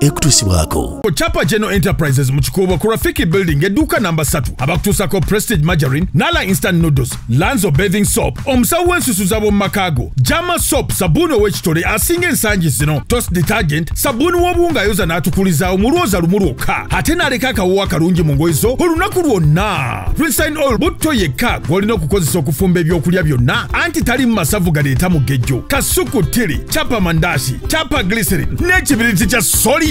ekutusibwako. Chapa General Enterprises Muchikobo ku Rafiki Building edduuka namba 3 abakutuusako Prestige Margarine, Nala Instant Noodles, Lanzo Bathing Soap, omusawo w'ensusuza b'omu makaago, Jama Soap, sabuni ow'ekitole asinga ensangi zino, Toast Detergent, sabuni w'obuwunga ayoza n'atukuliza omulwoza lumu lwokka, ate n'aleka akawuwa kalungi mu ngoye zo olunaku lwonna. Rinse Oil butto yekka gw'olina okukozesa okufumba ebyokulya byonna, anti tali mu masavu galeeta mugejjo, kasuku tiri, chapa mandasi, chapa glycerin, n'ekibiriti kya Solio.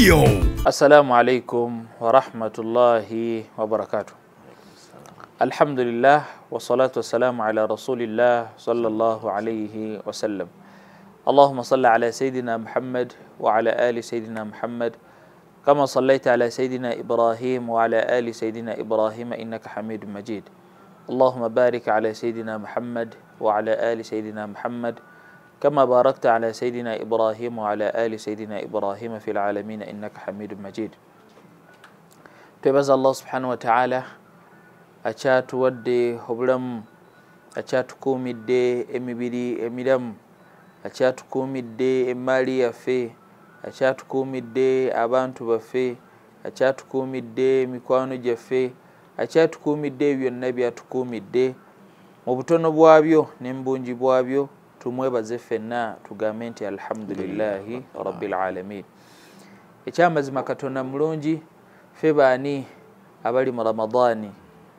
Assalamu alaikum wa rahmatullahi wa barakatuh. Alhamdulillah wa salatu wa salamu ala rasulillah sallallahu alayhi wa sallam. Allahumma salli ala Sayyidina Muhammad wa ala ali Sayyidina Muhammad kama sallaita ala Sayyidina Ibrahim wa ala ali Sayyidina Ibrahim innaka Hamidum Majid. Allahumma barik ala Sayyidina Muhammad wa ala ali Sayyidina Muhammad كما باركت على سيدنا إبراهيم وعلى آل سيدنا إبراهيم في العالمين إنك حميد مجيد. تبارك الله سبحانه وتعالى أشات ودي هبلم أشات كومي دي إمبيري إميرم أشات كومي دي إمالي أفي أشات كومي دي أبانتو بفي أشات كومي دي ميكوانو جفي أشات كومي دي والنبي أتكومي دي مبتونو بوابيو نمبونجي بوابيو tumwebaze ffenna tugambe nti alhamdulillahi rabbil alamin. Ekyamazima Katonda mulungi, ffe baani abali mu Ramadani,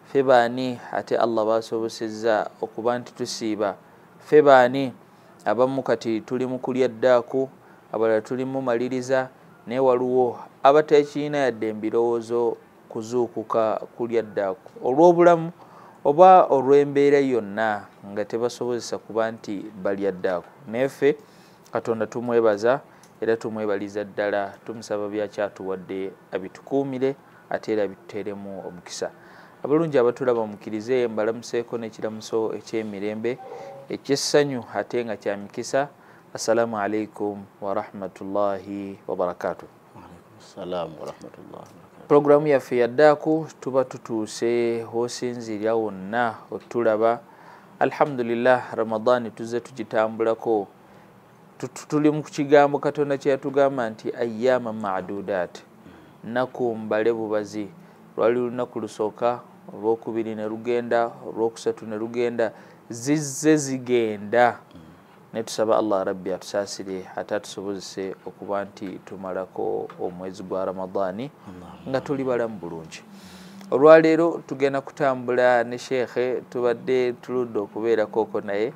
ffe baani ate Allah basobosezza okuba nti tusiiba, ffe baani abamu kati tuli mu kulya ddaaku, abalala tuli mu maliriza, naye waliwo abatekiina yadde embirowoozo kuzuukuka kulya ddaaku olw'obulamu oba olw'embeera yonna nga tebasobozesa kuba nti balya ddaaku. Naye ffe Katonda tumwebaza era tumwebaliza ddala, tumusaba byakyatuwadde abitukuumire ate era bituteeremu omukisa. Abalungi abatulaba mukkirize mbalamuseeko n'ekiramuso eky'emirembe eky'essanyu ate nga kya mikisa. Assalamu alaikum wa rahmatullahi wa barakatuh. Assalamu wa rahmatullahi. Programu yaffe yaddaaku tuba tutuuse h'osinzirya wonna otulaba. Alhamdulillah, Ramadani tuzze tugitambulako. Tuli mu kigambo Katonda kye yatugamba nti ayyama ma'dudat, nnaku mbale bubazi. Lwali lunaku lusooka, olwokubiri ne lugenda, olwokusatu ne lugenda, zizze zigenda. Ne tusaba Allah Rabbi atusaasire ate atusobozese okuba nti tumalako omwezi gwa Ramadani nga tuli balamu bulungi. Olwaleero tugenda kutambula ne Sheikhe, tubadde tuludde okubeerako naye,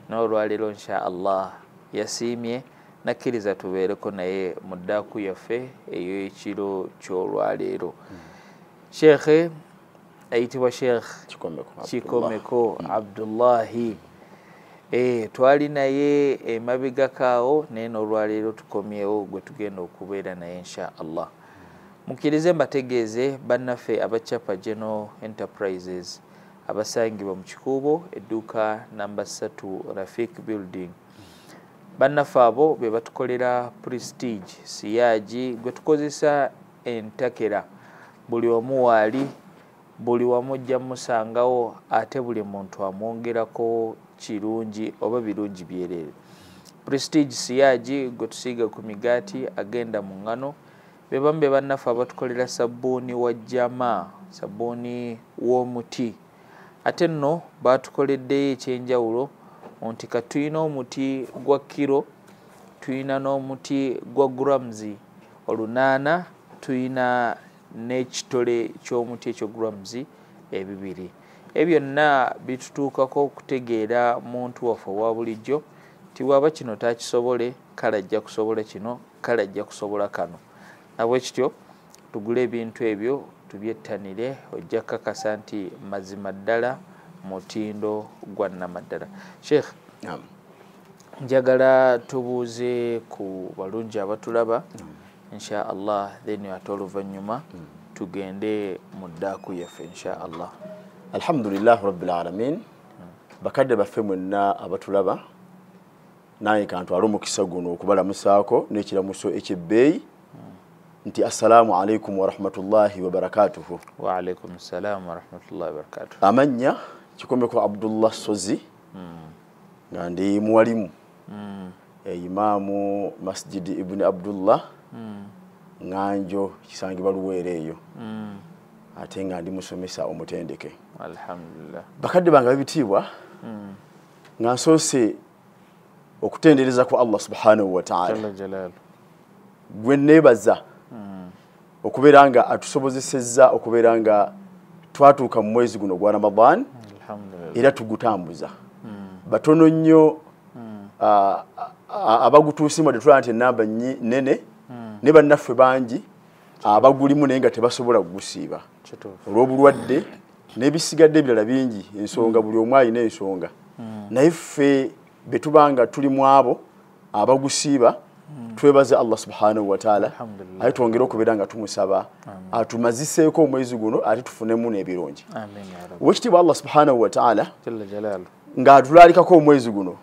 n'olwaleero insha Allah yasiimye nakkiriza tubeereko naye mu ddaaku yaffe ey'ekiro ky'olwaleero. Sheikhe ayitibwa Sheikh Kikomeko Abdullahi. Twali naye emabegakaawo naye n'olwaleero tukomyewo gwe tugenda okubeera naye insha Allah. Mukkirize mbategeeze bannaffe aba Chapa General Enterprises abasangibwa mu Kikuubo edduuka namba 3 Rafiki Building. Bannaffe abo be batukolera Prestige Siyaagi gwe tukozesa entakera. Buli omu waali, buli wamujja musangawo, ate buli muntu amwongerako kirungi oba birungi byerere. Prestige Siyaagi gwe tusiiga ku migaati agenda mu ngano. Bebambe bannaffe abatukolera sabbuuni wa Jama, sabbuuni w'omuti. Ate nno batukoleddeyo ekyenjawulo nti ka tuyina omuti gwa kiro, tuyina n'omuti gwa grams 8, tuyina n'ekitole ky'omuti ekyo grams 2. Ebyo byonna bitutuukako okutegeera muntu waffe owa bulijjo nti bw'aba kino takisobole, kale ajja kusobola kino, kale ajja kusobola kano. Nabwekityo tugule ebintu ebyo tubyettanire, ojja kakasa nti mazima ddala mutindo gwa nnamaddala. Sheikh, njagala tubuuze ku balungi abatulaba insha Allah, then ate oluvannyuma tugende mu ddaaku yaffe insha Allah. Alhamdulillah rabbil alamin. Bakadde baffe mwenna abatulaba, naye kantwala omukisa guno okubalamusaako n'ekiramuso eky'ebbeeyi nti assalamu alaikum wa rahmatullahi wa barakatuhu. Wa alaikum assalam wa rahmatullahi wa barakatuhu. Amanya Kikomeko Abdullah Sozi, nga ndi muwalimu, Imaamu Masjid Ibn Abdullah nganjo kisangibwa Luweero eyo ate nga ndi musomesa omutendeke. Alhamdulillah. Bakadde bange babitiibwa nga nsoose okutendereza ku Allah subhanahu wa ta'ala gwe neebaza okubeera nga atusobozesezza okubeera nga twatuuka mu mwezi guno gwa Ramadan era tugutambuza. Batono nnyo abagutuusimu tetulaba nti enamba nene ne bannaffe bangi abagulimu naye nga tebasobola kugusiiba olw'obulwadde n'ebisigadde ebirala bingi ensonga buli omu alina ensonga naye ffe be tubanga tuli mu abo abagusiiba twebaze Allah subhanahu wa ta'ala ate twongere okubeera nga tumusaba atumaziseeko omwezi guno ate tufunemu n'ebirungi. Oweekitiibwa Allah subhanahu wa ta'ala nga atulaalikako omwezi guno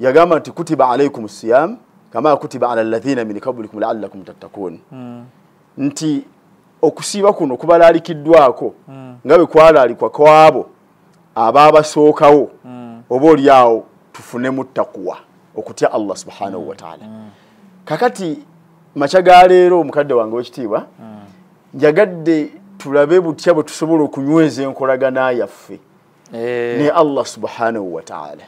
yagamba nti kutiba alaykum siyam kama kutiba ala alladhina min qablikum la'allakum tattaqun nti okusiiba kuno kubalalikiddwako nga bwe kwalaalikwa kwabo ababasookawo oba olyawo tufunemu ttakuwa okutya Allah subhanahu wa ta'ala. Kakati macha ga leero omukadde wange w'ekitiibwa njagadde tulabe butya bwe tusobola okunyweza enkolagana yaffe ne Allah subhanahu wa ta'ala.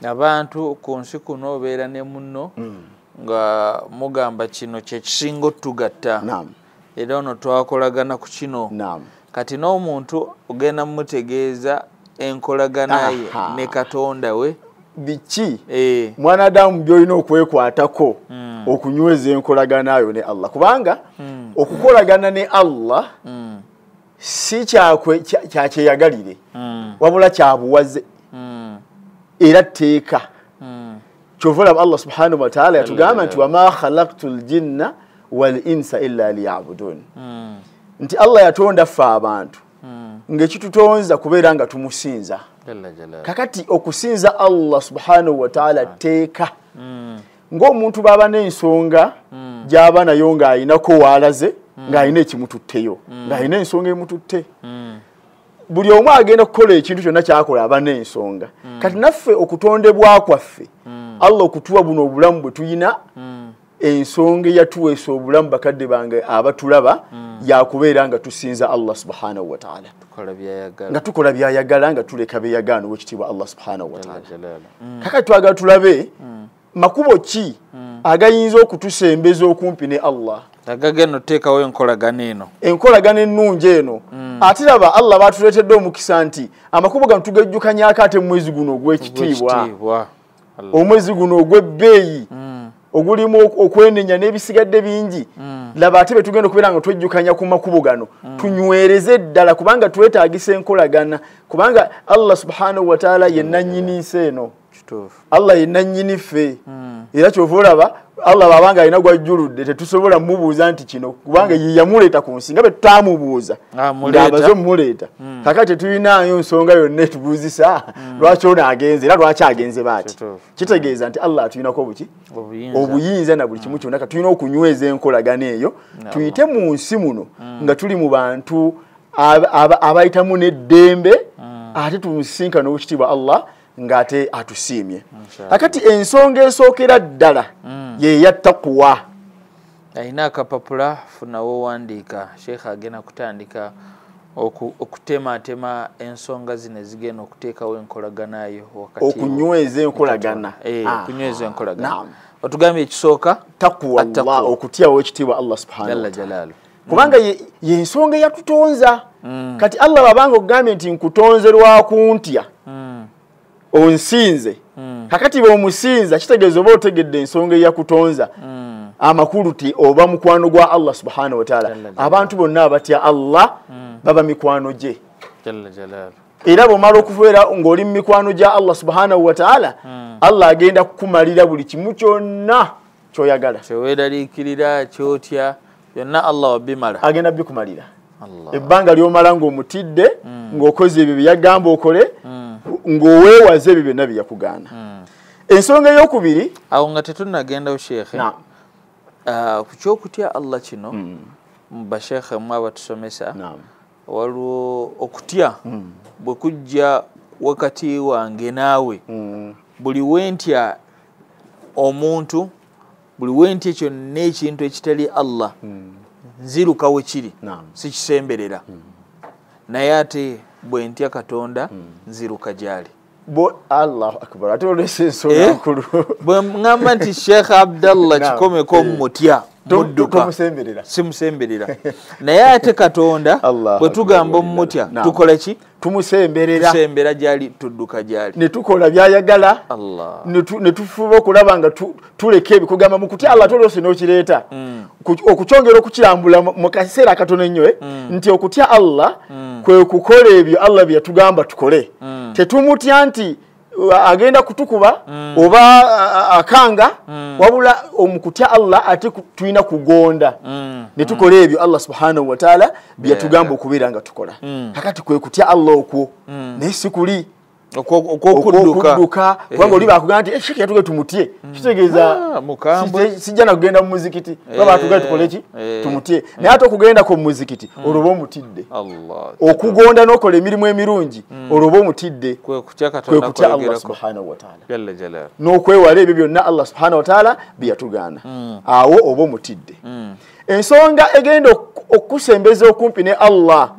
Abantu ku nsi kuno obeera ne munno nga mugamba kino kye kisinga otugatta era ono twakolagana ku kino kati n'omuntu ogenda mumutegeeza enkolagana ye ne Katonda we biki mwanadamu byolina okwekwatako okunyweza enkolagana yo ne Allah kubanga okukolagana ne Allah si kyakyeyagalire wabula kyabuwaze era tteeka kyova olaba Allah subhanahu wa ta'ala yatugamba nti wama khalaqtul jinna wal insa illa liya'budun nti Allah yatonda ffe abantu ng'ekitutonza kubeera nga tumusinza. Kakati okusinza Allah subhanahu wa ta'ala tteeka ng'omuntu baba n'ensonga gy'aba nayo ng'ayinako waalaze ng'ayina ekimututteyo ng'ayina ensonga emututte buli omu agenda kukola ekintu kyonna kyakola aba n'ensonga. Kati naffe okutondebwa kwaffe Allah okutuwa buno obulamu bwe tuyina ensonga eyatuweesa obulamu bakadde bange abatulaba yakubeera nga tusinza Allah subhanahu wa ta'ala nga tukola byayagala nga tuleka beyagaana ow'ekitiibwa Allah subhanahu wa ta'ala. Kakati twagala tulabe makubo ki agayinza okutusembeza okumpi ne Allah agagenda oteekawo enkolagana eno enkolagana ennungi eno ate laba Allah baatuleetedde omukisa nti amakubo gano tugajjukanyako ate mu mwezi guno ogw'ekitiibwa omwezi guno ogw'ebbeeyi ogulimu okwenenya n'ebisigadde bingi laba ate betugenda okubeera nga twejjukanya ku makubo gano tunywereze ddala kubanga twetaagisa enkolagana kubanga Allah subhanahu wa ta'ala yenna nnyini nsi eno Allah yenna nnyini ffe era kyova olaba Allah babanga alina gwajjuludde tetusobola mubuuza nti kino kubanga ye yamuleeta ku nsi nga bwe tutamubuuza ng'abaze omuleeta kakati tetulinayo nsonga yonna etubuuzisa lwaki ono agenze era lwaki agenze baati kitegeeza nti Allah atulinako buki obuyinza na buli kimu kyonna katulina okunyweza enkolagana eyo tuyite mu nsi muno nga tuli mu bantu abayitamu n'eddembe ate tumusinkana ow'ekitiibwa Allah ngate atusiimye. Akati ensonga esookera ddala ye ya taqwa. Ayina akapapula funawo wandiika Sheikh agenda kutandika okutematema ensonga zino zigenda okuteekawo enkolagana yo wakati okunyweza enkolagana okunyweza enkolagana otugambye ekisooka taqwa Allah okutyawo ekitiibwa Allah subhanahu wa ta'ala kubanga ye ensonga yatutonza kati Allah babanga okugambye nti nkutonze lwakuntya onsinze kakati bw'omusinza kitegeeza oba otegedde ensonga eyakutonza amakulu ti oba mukwano gwa Allah subhanahu wa ta'ala abantu bonna abatya Allah baba mikwano gye era bw'omala okubeera ng'oli mu mikwano gya Allah subhanahu wa ta'ala Allah agenda kukumalira buli kimu kyonna ky'oyagala kyeweeraliikirira ky'otya byonna Allah wabimala agenda bikumalira ebbanga ly'omala ng'omutidde ng'okoze ebyo bye yagamba okole ng'oweewaze ebyo byonna bye yakugaana. Ensonga ey'okubiri awo nga tetunnagendawo sheekhe ku kyokutya Allah kino mu basheekhe mu abatusomesa waliwo okutya bwe kujja wakati wange naawe buli wentya omuntu buli wenti ekyo n'ekintu ekitali Allah nziruka we kiri sikisemberera naye ate bwe ntya Katonda nziruka gyali. Allahu akbar ate olese ensonga nkulu bwe ngamba nti Sheikh Abdallah kikomeko mutya mudduka simusemberera naye ate Katonda bwe tugamba mutya tukola ki tumusembera gyali tudduka gyali ne tukola byayagala ne tufuba okulaba nga tuleka ebikugamba mu kutya Allah tolose n'okireeta okukyongera okukirambula mu kaseera katono ennyo nti okutya Allah kwe kukola ebyo Allah bye yatugamba tukole tetumutya nti agenda kutukuba oba akanga wabula omukutya Allah ate tuina kugonda ne tukola ebyo Allah subhanahu wa ta'ala bye yatugamba okubeera nga tukola kakati kwe kutya Allah okwo naye sikuli okudduka kubanga oli bakugamba nti Sheikh yatuge tumutye kitegeeza sijja na kugenda mu muzikiti baba atugaye tukole ki tumutye naye ate okugenda ko mu muzikiti olwoba omutidde okugonda n'okola emirimu emirungi olwoba omutidde kwe kutya Katonda Allah subhanahu wa ta'ala n'okwewala ebyo byonna Allah subhanahu wa ta'ala bye yatugaana awo oba omutidde ensonga egenda okusembeza okumpi ne Allah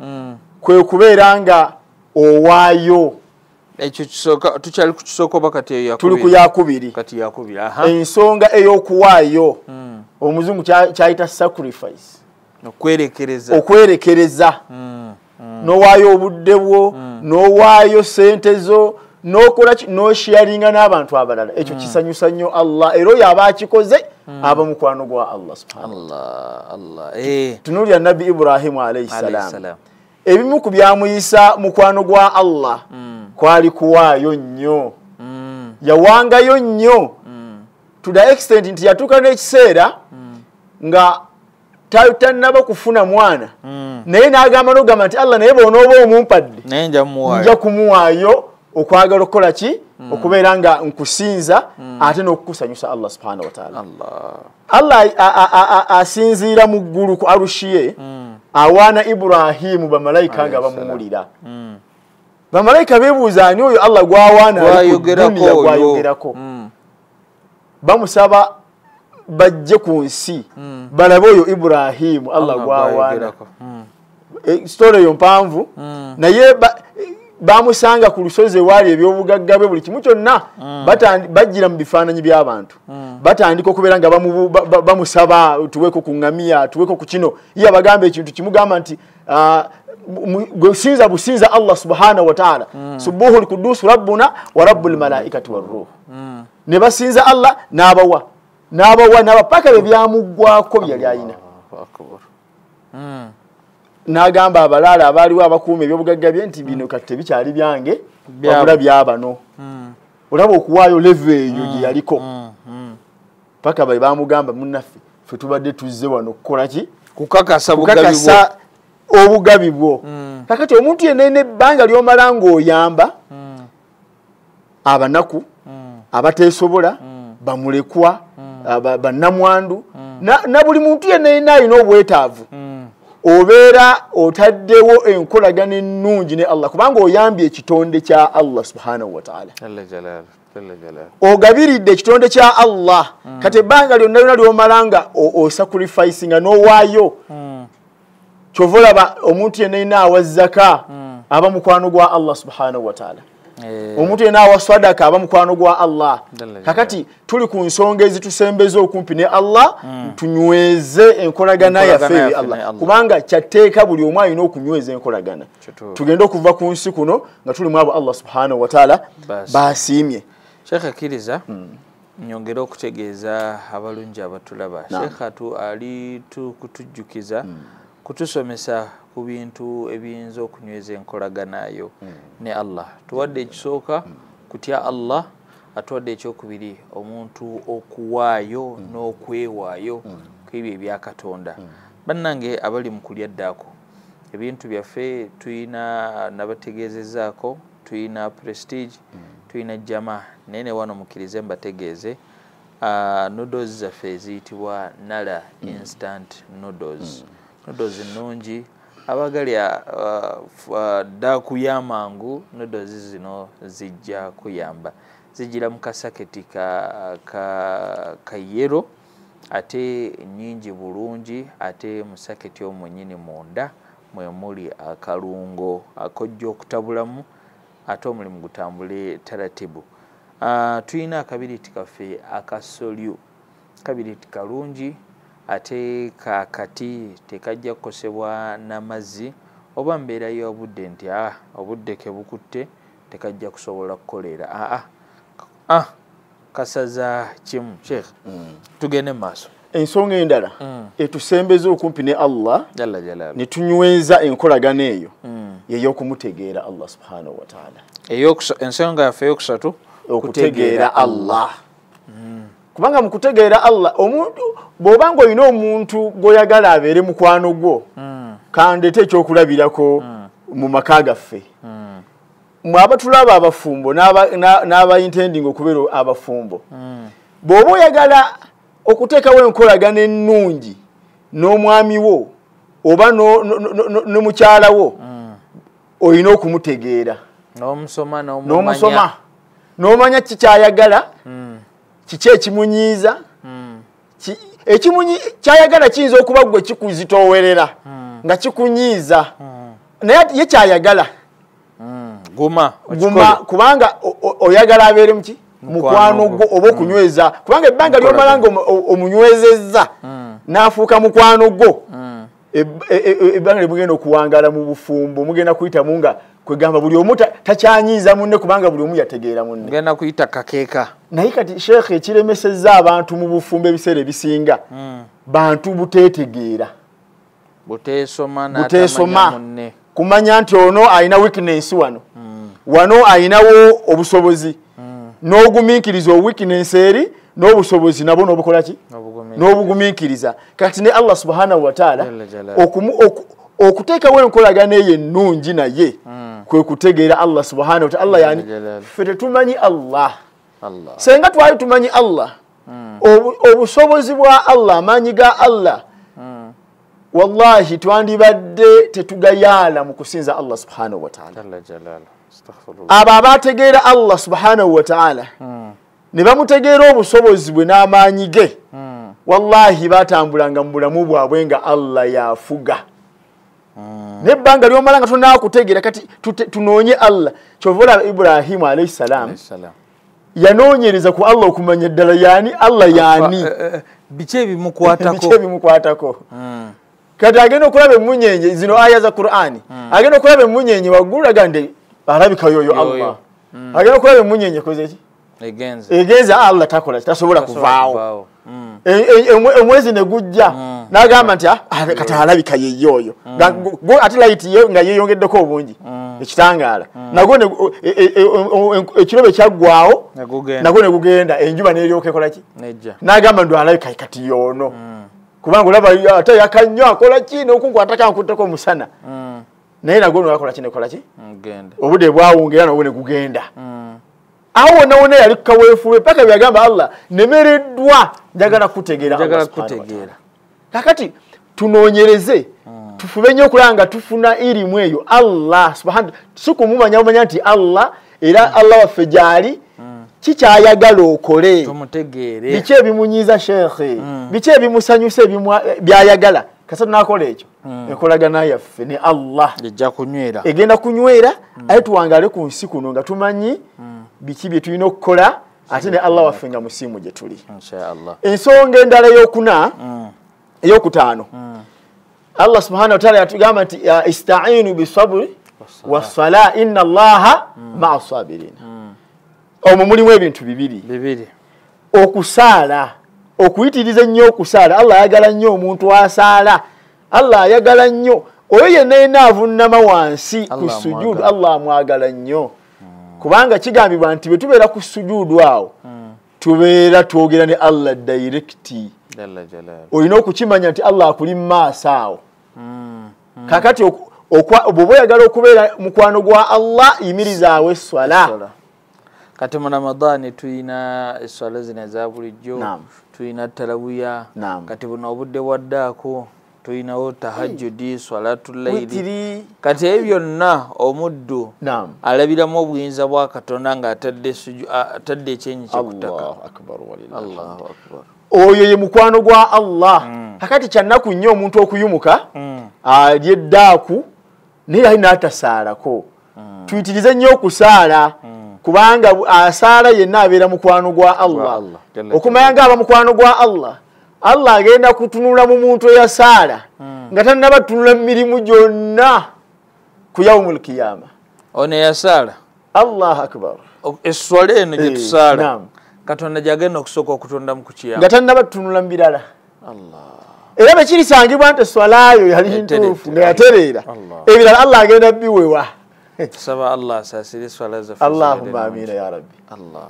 kwe kubeera nga owaayo ekyo kisoka tukyali ku kisoko oba kati tuli ku yakubiri ensonga ey'okuwaayo omuzungu kyayita sacrifice okwerekereza n'owaayo obudde bwo n'owaayo sente zo n'okola n'osharinga n'abantu abalala ekyo kisanyusa nnyo Allah era oyo aba akikoze aba mukwano gwa Allah subhanahu Allah tunulya Nabi Ibrahim alayhi salam ebimu ku byamuyisa mukwano gwa Allah kwali kuwaayo nnyo yawangayo nnyo to the extent nti yatuuka n'ekiseera nga tanaba kufuna mwana naye n'agamba n'ogamba nti Allah naye bw'onooba omumpadde naye nja kumuwaayo okwagala okukola ki okubeera nga nkusinza ate n'okukusanyusa Allah subhanahu wa ta'ala Allah asinziira mu ggulu ku arushiye awaana Ibrahimu bamalayika nga bamumulira bamalayika beebuuza ani oyo Allah gwawaana gwayogerako bamusaba bajje ku nsi balabe oyo Ibrahimu Allah gwawaana story eyo mpanvu naye bamusanga ku lusozi ewaali ebyobugagga bwe buli kimu kyonna bajjira mu bifaananyi by'abantu batandika okubeera nga bamusaba tuweeko ku ŋŋamiya tuweeko ku kino ye abagamba ekintu kimugamba nti gusinza businza Allah subhanahu wa ta'ala subuhul kudus rabbuna wa rabbul malaikati war ruh ne basinza Allah n'abawa n'abapaka bye byamugwako byali ayina n'agamba abalaala abaaliwo abakuuma ebyobugagga bye nti bino kati tebikyali byange wabula byabano olaba okuwaayo leve eyo gye yaliko paka bali bamugamba munnaffe ffe tubadde tuzze wano kukola ki kukakasa obugabi bwo kakati omuntu yenna ebbanga ly'omala ng'oyamba abanaku abateesobola bamulekwa bannamwandu na buli muntu yenna alina obwetaavu obeera otaddewo enkolagana ennungi ne Allah kubanga oyambye ekitonde kya Allah subhanahu wa ta'ala ogabiridde ekitonde kya Allah kati ebbanga lyonna ly'omala nga osacrificinga n'owaayo kyova olaba omuntu yenna awa zaka aba mukwano gwa Allah subhanahu wa ta'ala omuntu yenna awa sadaka aba mukwano gwa Allah kakati tuli ku nsonga ezitusembeza okumpi ne Allah tunyweze enkolagana yaffe Allah kubanga kyatteeka buli omu alina okunyweza enkolagana tugenda okuva ku nsi kuno nga tulimu abo Allah subhanahu wa ta'ala basiimye Sheikh akkiriza nyongera okutegeeza abalungi abatulaba Sheikh ali kutujjukiza kutusomesa ku bintu ebiyinza okunyweza enkolaganayo ne Allah tuwadde ekisooka kutya Allah atuwadde ekyokubiri omuntu okuwaayo n'okwewaayo kwebyo ebya Katonda bannange abali mu kulya ddaako ebintu byaffe tuyina nabategeezezaako tuyina Prestige tuyina Jama nene wano mukkirize mbategeeze noodles zaffe ziyitibwa Nala instant noodles noodles nnungi abagalya ddaaku y'amangu noodles zino zijja kuyamba zijira mu kasaketi ka yero ate nyingi bulungi ate musaketi omwenyini munda mwe muli akalungo akojja okutabulamu ate omulimu gutambule taratibu. Tuyina akabiriti kaffe akasolyu kabiriti kalungi ate kakati tekajja kukosebwa n'amazzi oba mbeera y'obudde nti obudde kebukutte tekajja kusobola kukolera kasaza kimu Sheikh tugende maaso. Ensonga endala etusembeza okumpi ne Allah jalla jalala ne tunyweza enkolagana eyo y'okumutegeera Allah subhanahu wa ta'ala. Ensonga yaffe eyokusatu okutegeera Allah. Kubanga mu kutegeera Allah omuntu bw'obanga olina omuntu gw'oyagala abeere mukwano gwo kandete ekyokulabirako mu maka gaffe. Mwabatulaba abafumbo n'abayintendinga okubeera abafumbo. Bw'oba oyagala okuteekawo enkolagana ennungi n'omwami wo oba ne mukyala wo olina okumutegeera n'omusoma n'omanya kikyayagala kiki ekimunyiiza kyayagala kiyinza okuba gwe kikuzitoowerera nga kikunyiiza naye ye kyayagala guma kubanga oyagala abeere muki mukwano gwo oba okunyweza kubanga ebbanga ly'omala nga omunywezezza n'afuuka mukwano gwo ebbanga lyemugenda okuwangaala mu bufumbo mugenda kuyitamu nga kwegamba buli omu takyanyiiza munne kubanga buli omu yategeera munne mugenda kuyita kakeeka. Naye kati Sheikh ekiremesezza abantu mu bufumbo ebiseera ebisinga bantu buteetegeera buteesoma munne kumanya nti ono alina weakness wano alinawo obusobozi n'ogumiikiriza weakness eri n'obusobozi nabo n'obukola ki n'obugumiikiriza. Kati ne Allah subhanahu wa ta'ala okuteekawo enkolagana eyo ennungi naye kwe kutegeera Allah subhanahu wa ta'ala. Allah yani ffe tetumanyi Allah. Senga twali tumanyi Allah obusobozi bwa Allah amaanyi ga Allah wallahi twandibadde tetugayaala mu kusinza Allah subhanahu wa ta'ala. Abo abategeera Allah subhanahu wa ta'ala ne bamutegeera obusobozi bwe n'amaanyi ge wallahi batambulanga mu bulamu bwabwe nga Allah yafuga. Nebbanga ly'omala nga tonaakutegeera kati tunoonye Allah. Kyova olaba Ibrahimu alayhi salam yanoonyereza ku Allah okumanya ddala yaani Allah yaani biki ebimukwatako. Kati agenda okulaba emunyenye zino aya za Qur'ani agenda okulaba emunyenye waggulu laga nti alabika yoyo Allah agenda okulaba emunyenye koze ki egenza Allah takola tasobola kuvaawo omwezi ne gujja n'agamba nti kati alabika yeyoyo ate layiti nga yeeyongeddeko obungi ekitangaala nagwo ekiro bwe kyaggwawo nagwo ne gugenda enjuba n'eryoka ekola ki n'agamba nti alabika kati yoono kubanga olaba ate yakannyo akola ki n'okunkwata kankutteko omusana naye nagwo nwakola ki nekola ki obudde bwawungeera nagwo ne gugenda. Awo wonna yali kukaweefuwe paka byagamba Allah nemereddwa njagala kutegeera. Kakati tunoonyereze tufube nnyo okulanga tufuna irimu eyo Allah subhanahu sikumumanya omanya nti Allah era Allah waffe gyali kikyayagala okole tumutegeere biki ebimunyiiza Sheikh biki ebimusanyusa byayagala kasa tunakola ekyo enkolagana yaffe ne Allah egenda kunywera aye tuwangaale ku nsi kuno nga tumanyi biki bye tulina okukola ate ne Allah waffe nga musiimu gye tuli inshallah. Ensonga endala eyokutaano Allah subhanahu wa ta'ala yatugamba nti ista'inu bisabri wassala inna Allaha ma'a sabirin. Omwo mulimu ebintu bibiri okusaala okuyitiriza ennyo okusaala. Allah ayagala nnyo omuntu asaala. Allah ayagala nnyo oyo yenna yenna avunnama wansi ku sujudu Allah amwagala nnyo kubanga kigambibwa nti bwe tubeera ku sujudu awo tubeera twogera ne Allah directi. Olina okukimanya nti Allah akuli mu maaso awo. Kakati bw'oba oyagala okubeera mukwano gwa Allah yimiriza awo esswala. Kati mu Ramadani tuyina esswala zino eza bulijjo tuyina tarawiya kati buno obudde bwaddaako tuyinawo tahajjudi swalatul layli kati ebyo byonna omuddu alabiramu obuyinza bwa Katonda nga atadde ekyenyi kyekutaka. Allahu akbar. oyo ye mukwano gwa Allah kakati kyannaku nnyo omuntu okuyumuka alye eddaaku naye ali n'atasaalako tuyitirize nnyo okusaala kubanga asaala yenna abeera mukwano gwa Allah okumanya nga aba mukwano gwa Allah agenda kutunula mu muntu eyasaala nga tannaba tunula mu mirimu gyonna ku yawmul kiyama ono yasaala Allahu akbar esswala eno gye tusaala Katonda gyagenda okusooka okutonda mu kukiyama nga tannaba tunula mu birala era bwe kirisangibwa nti esswalayo yali ntuufu nga yatereera ebirala Allah agenda biwewa tusaba Allah asaasire esswala zaffe Allahumma amina ya rabbi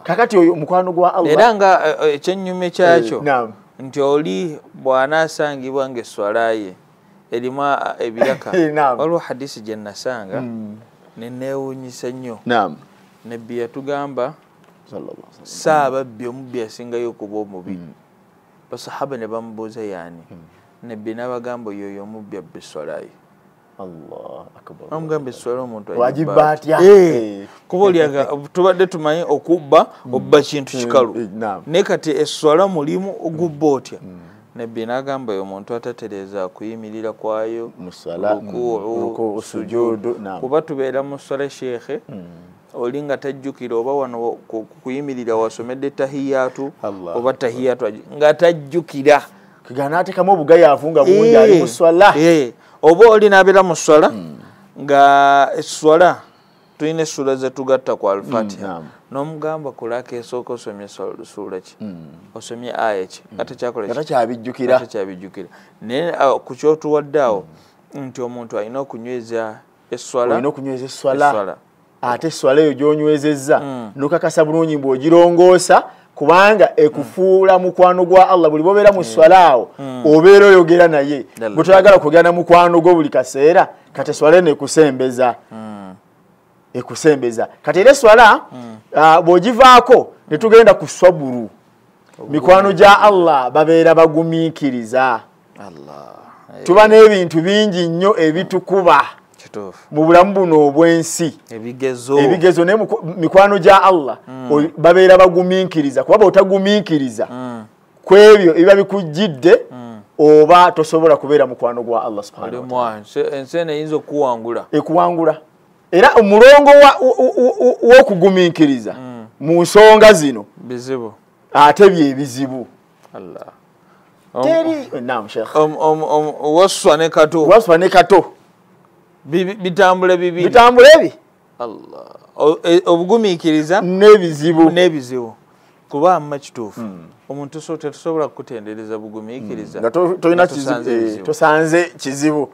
kakati oyo mukwano gwa Allah era nga ekyennyume kyakyo nti oli bw'anaasangibwa ng'esswala ye erimu ebiraka waliwo hadisi gye nasanga ne neewuunyisa nnyo nebbi yatugamba saababbi omubbi asingayo okuba omubi basahaba ne bamubuuza yaani nebbi n'abagamba oyo omubbi abba esswala ye amugamba esswala omuntu wagiba atya kuba olyaga tubadde tumanyi okubba obba kintu kikalu naye kati esswala mulimu ogubba otya nebbi n'agamba oyo omuntu atatereeza kuyimirira kwayo rukuu sujuudu kuba tubeera mu sswala sheekhe oli nga tajjukira oba wano kuyimirira wasomedde tahiyatu oba tahiyatu nga tajjukira kiganaatekamu obugayaavu nga bungi ali mu sswala oba oli n'abeera mu sswala nga esswala tulina essula zetugatta ku alfatiha n'omugamba kulaka esooka osomye ssuula ki osomye aya ki atakyabijjukira naye ku kyotuwadde awo nti omuntu alina okunyweza esswala ate esswala eyo gy'onywezezza n'okakasa bulungi bw'ogirongoosa kubanga ekufuula mukwano gwa Allah buli bobeera mu sswala awo obeera oyogera naye bwe toyagala kwogera na mukwano gwo buli kaseera kati esswala eno ekusembeza kati era esswala bw'ogivaako ne tugenda ku swaburu mikwano gya Allah babeera bagumiikiriza tuba n'ebintu bingi nnyo ebitukuba mu bulamu buno obwensi ebigezo naye mikwano gya Allah babeera bagumiikiriza kuba bw'otagumiikiriza ku ebyo ebiba bikujjidde oba tosobola kubeera mukwano gwa Allah subhanahu wa ta'ala ensi eno eyinza ekuwangula era omulongo w'okugumiikiriza mu nsonga zino bizibu ate byebizibu waswa ne kato bitambula bibiri obugumiikiriza n'ebizibu kuba mma kituufu omuntu tetusobola kukutendereza bugumiikiriza tosanze kizibu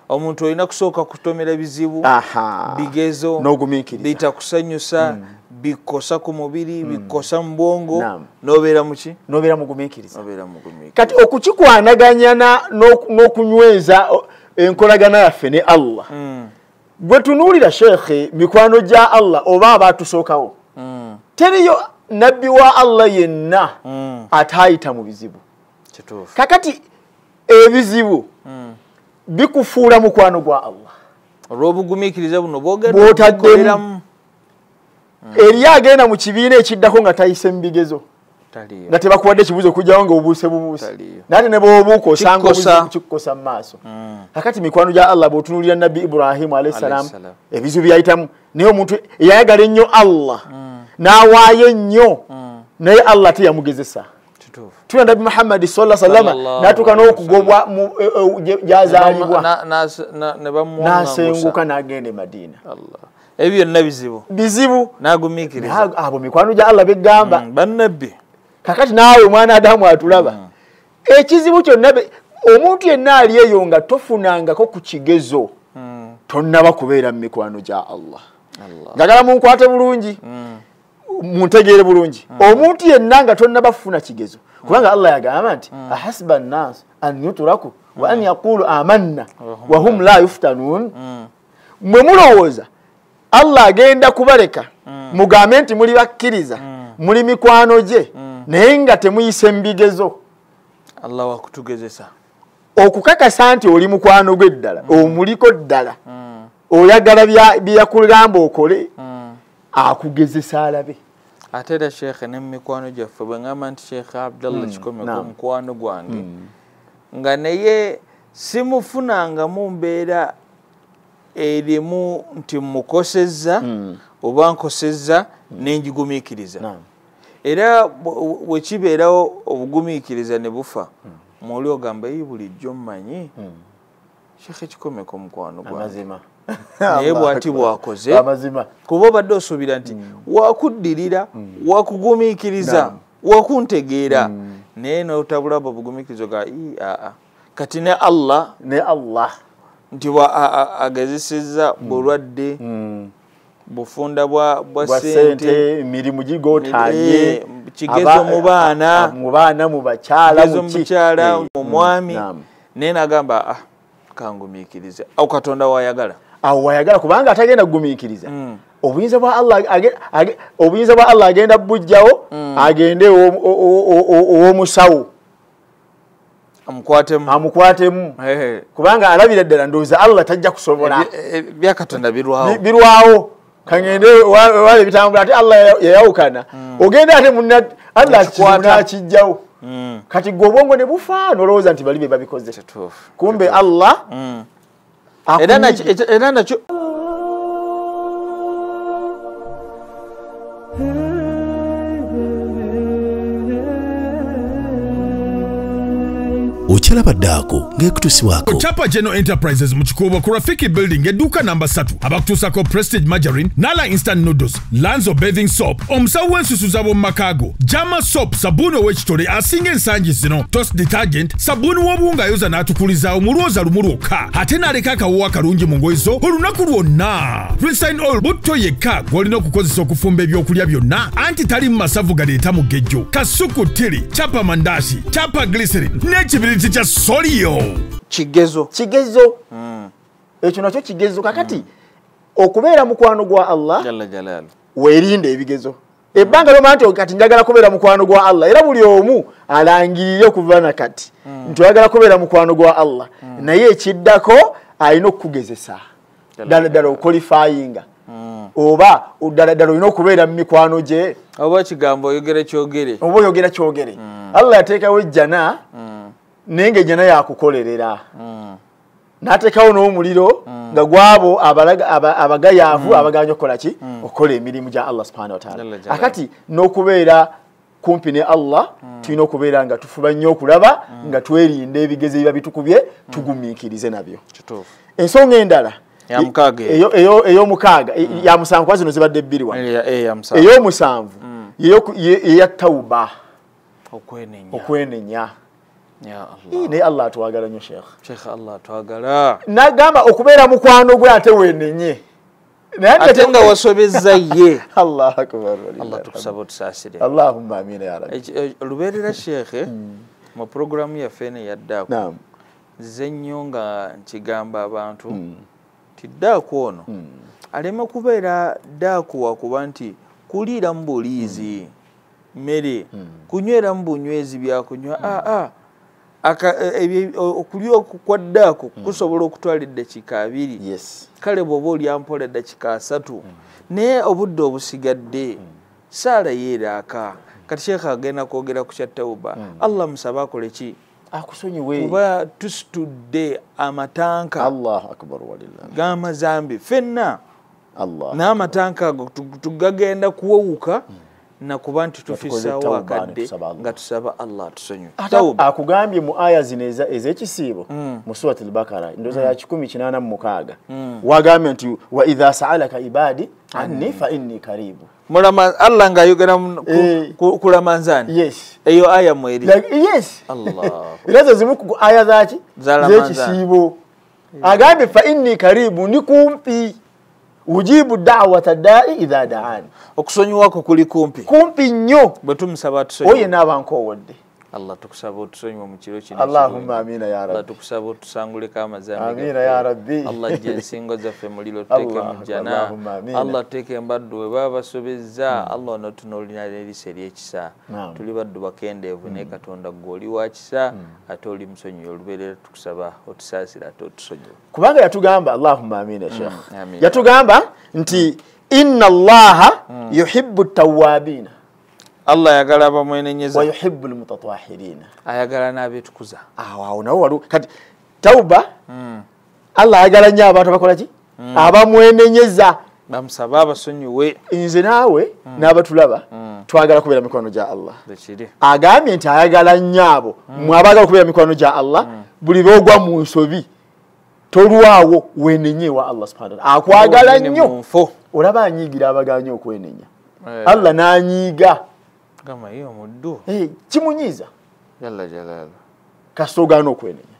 omuntu olina kusooka kutomera bizibu bigezo bitakusanyusa bikosa ku mubiri bikosa mu bwongo n'obeera muki n'obeera mugumiikiriza kati okukikwanaganya n'okunyweza enkolagana yaffe ne Allah bwe tunuulira sheekhe mikwano gya Allah oba abaatusookawo teriyo nabbi wa Allah yenna ataayita mu bizibu kakati ebizibu bikufuula mukwano gwa Allah olw'obugumiikiriza buno bw'otaddemu eri agenda mu kibiina ekiddako nga tayise mu bigezo nga tebakuwadde ekibuuzo okujjawo nga obuuse nate ne bw'obuuka osanga kikukosa mu maaso kakati mikwano gya Allah bw'otunuulira nabbi Ibrahimu alayhi salaam ebizibu byayitamu naye omuntu eyayagala ennyo Allah n'awaayo ennyo naye Allah teyamugezesa tuna nabbi Muhammad sallallahu alaihi wasallam natuka n'okugobwa gyazaalibwa n'asenguka n'agenda e Madina ebyo byonna bizibu n'agumiikiriza abo mikwano gya Allah begamba bannabbi kakati naawe omwana Adamu atulaba ekizibu kyonna omuntu yenna ali eyo nga tofunangako ku kigezo tonnaba kubeera mu mikwano gya Allah njagala munkwate bulungi muntegeere bulungi omuntu yenna nga tonnaba kufuna kigezo kubanga Allah yagamba nti ahasiba nnas an yutraku wa an yaqulu amanna wa hum la yuftanun mwe mulowooza Allah agenda kubaleka mugambe nti muli bakkiriza muli mikwano gye naye nga temuyise mu bigezo Allah wakutugezesa okukakasa nti oli mukwano gwe ddala omuliko ddala oyagala byakugamba okole akugezesa alabe atera Sheikh ne mikwano gyaffe bwe ngamba nti Sheikh Abdallah Kikome ko mukwano gwange nga naye simufunanga mu mbeera erimu nti mukosezza oba nkosezza n'enjigumiikiriza era bwe kibeerawo obugumiikiriza ne bufa mwoli ogamba yi bulijjo mmanyi Sheikh Kikome ko mukwano gwange naye bw'ati bwakoze kuba obadde osuubira nti wakuddirira wakugumiikiriza wakuntegeera naye n'otabula bugumiikirizo ga kati ne Allah nti agezesezza bulwadde bufunda bwa sente emirimu gigotaanye kigezo mu baana mu bakyala mu mwami naye n'agamba kangumiikiriza awo Katonda wayagala kubanga atagenda kugumiikiriza obuyinza bwa Allah agenda bujjawo agende ow'omusawo amukwatemu kubanga alabira ddala ndowooza Allah tajja kusobola bya Katonda birwawo kangende wale bitambula ate Allah yayawukana ogenda ate Allah akijjawo kati gwe obwongo ne bufa n'olowooza nti bali be babikoze kumbe Allah era nakyo Ochalabaddaako ng'ekutusibwako Chapa General Enterprises mu Kikuubo ku Rafiki Building edduuka namba 3 abakutuusako Prestige Margarine, Nala Instant Noodles, Lanzo Bathing Soap, omusawo w'ensusu z'ab'omu makaago, Jama Soap, sabbuuni ow'ekitole asinga ensangi zino, Toast Detergent, sabbuuni w'obuwunga ayoza n'atukulizaawo mu lwoza lumu lwokka, ate n'aleka akawuwo akalungi mu ngoye zo olunaku lwonna. Princeline Oil butto yekka gw'olina okukozesa okufumba ebyokulya byonna, anti tali mu masavu galeeta mugejjo, kasuku tiri, Chapa Mandashi, Chapa Glycerin, n'ekibiriti kya Solio. Kigezo ekyo nakyo kigezo kakati okubeera mukwano gwa Allah jalla jalaalu weerinde ebigezo ebbanga lyo manti kati njagala kubeera mukwano gwa Allah era buli omu alangirire okuva na kati nti oyagala kubeera mukwano gwa Allah naye ekiddako alina okukugezesa ddala okwalifayinga oba ddala olina okubeera mu mikwano gye oba kigambo oyogera kyogere Allah yateekawo ejjana naye ng'ejjana yakukolerera n'ateekawo n'omuliro nga gwabo abagayaavu abaganya okukola ki okukola emirimu gya Allah subhanahu wa ta'ala akati n'okubeera kumpi ne Allah tulina okubeera nga tufuba nnyo okulaba nga twerinda ebigezo ebiba bitukubye tugumiikirize nabyo ensonga endala ey'omukaaga ya musanvu kwa zino zibadde bbiri wano ey'omusanvu yeya tawuba okwenenya ya Allah ne Allah atwagala nnyo Sheikh Allah atwagala nagamba okubeera mukwano gwe ate wenenye ate nga wasobezza ye Allahu akbar Allah tukusaba otusaasire Allahumma amin ya rabbi lubeerera Sheikh mu programu yaffe eno yaddaako nze nnyo nga nkigamba abantu nti ddaaku ono aleme kubeera ddaaku wakuba nti kuliira mu buliizi mmere kunywera mu bunywezi byakunywa okulya kwa ddaaku kusobola okutwala eddakiika 2 kale bw'oba olya mpola eddakiika 3 naye obudde obusigadde saala yeeraaka kati Sheikh agenda kwogera ku kya tawuba Allah musaba akole ki akusonyiwe kuba tusitudde amatanka Allahu akbar walillahi g'amazambi fenna n'amatanka ago tugagenda kuwewuka nakuba nti tufisaawo akadde nga tusaba Allah tusonyiwe akugambye mu aya zino ez'ekisiibo mu surati al-Baqara ndoza ya 186 wagambye nti wa idha sa'alaka ibadi anni fa inni karibu mulama Allah ngayogera kulamanzani eyo aya mweri Allah irazo zimu ku aya zaki z'ekisiibo agambye fa inni karibu ni kumpi ujibu da'wata da'i idha da'ani okusonyiwako kuli kumpi nnyo bwe tumusaba tusonyiwe oye n'abankowodde Allah tukusaba otusonyiwe mu kiro kino Allahumma amina ya rabbi Allah tukusaba otusanguleko amazambi amina ya rabbi Allah jje ensingo zaffe muliro tuteeke mu jjana Allah tuteeke embaddu we baba basobezza Allah onotunoolina erisa ery'ekisa tuli baddu bakendeevu naye Katonda gwe oli wa kisa ate oli musonyiwe olubeerera tukusaba otusaasira ate otusonyiwe kubanga yatugamba Allahumma amina Sheikh yatugamba nti inna Allaha yuhibbu tawwabina Allah ayagala abamwenenyeza wa yuhibbul mutatahhirin ayagala n'abetukuza awo nawo waliwo kati tauba Allah ayagala nnyo abantu bakola ki abamwenenyeza bamusaba abasonyiwe nze naawe n'abatulaba twagala kubeera mikono gya Allah bekiri agambye nti ayagala nnyo abo mwabagala kubeera mikono gya Allah buli lwogwa mu nsobi tolwawo wenenye wa Allah subhanahu wa ta'ala akwagala nnyo olaba anyiigira abaganya okwenenya Allah n'anyiiga gama iyo muddu kimunyiiza jalla jalala kasogaana okwenenya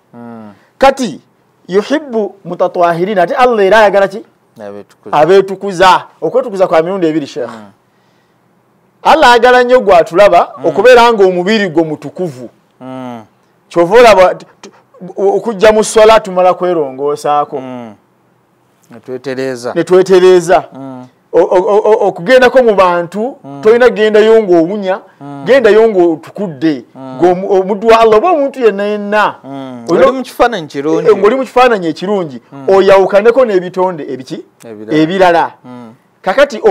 kati yuhibbu mutatahhirin ate Allah era ayagala ki abetukuza okwetukuza kwa mirundi ebiri sheikh Allah ayagala nnyo gwatulaba okubeera nga omubiri gwo mutukuvu kyovola okujja mu swala tumala kwerongoosaako netwetereza okugendako mu bantu tolina gendayo ng'owunya gendayo ng'otukudde omuddu wa Allah oba omuntu yenna yenna ng'oli mu kifaananyi ekirungi oyawukaneko n'ebitonde ebiki ebirala kakati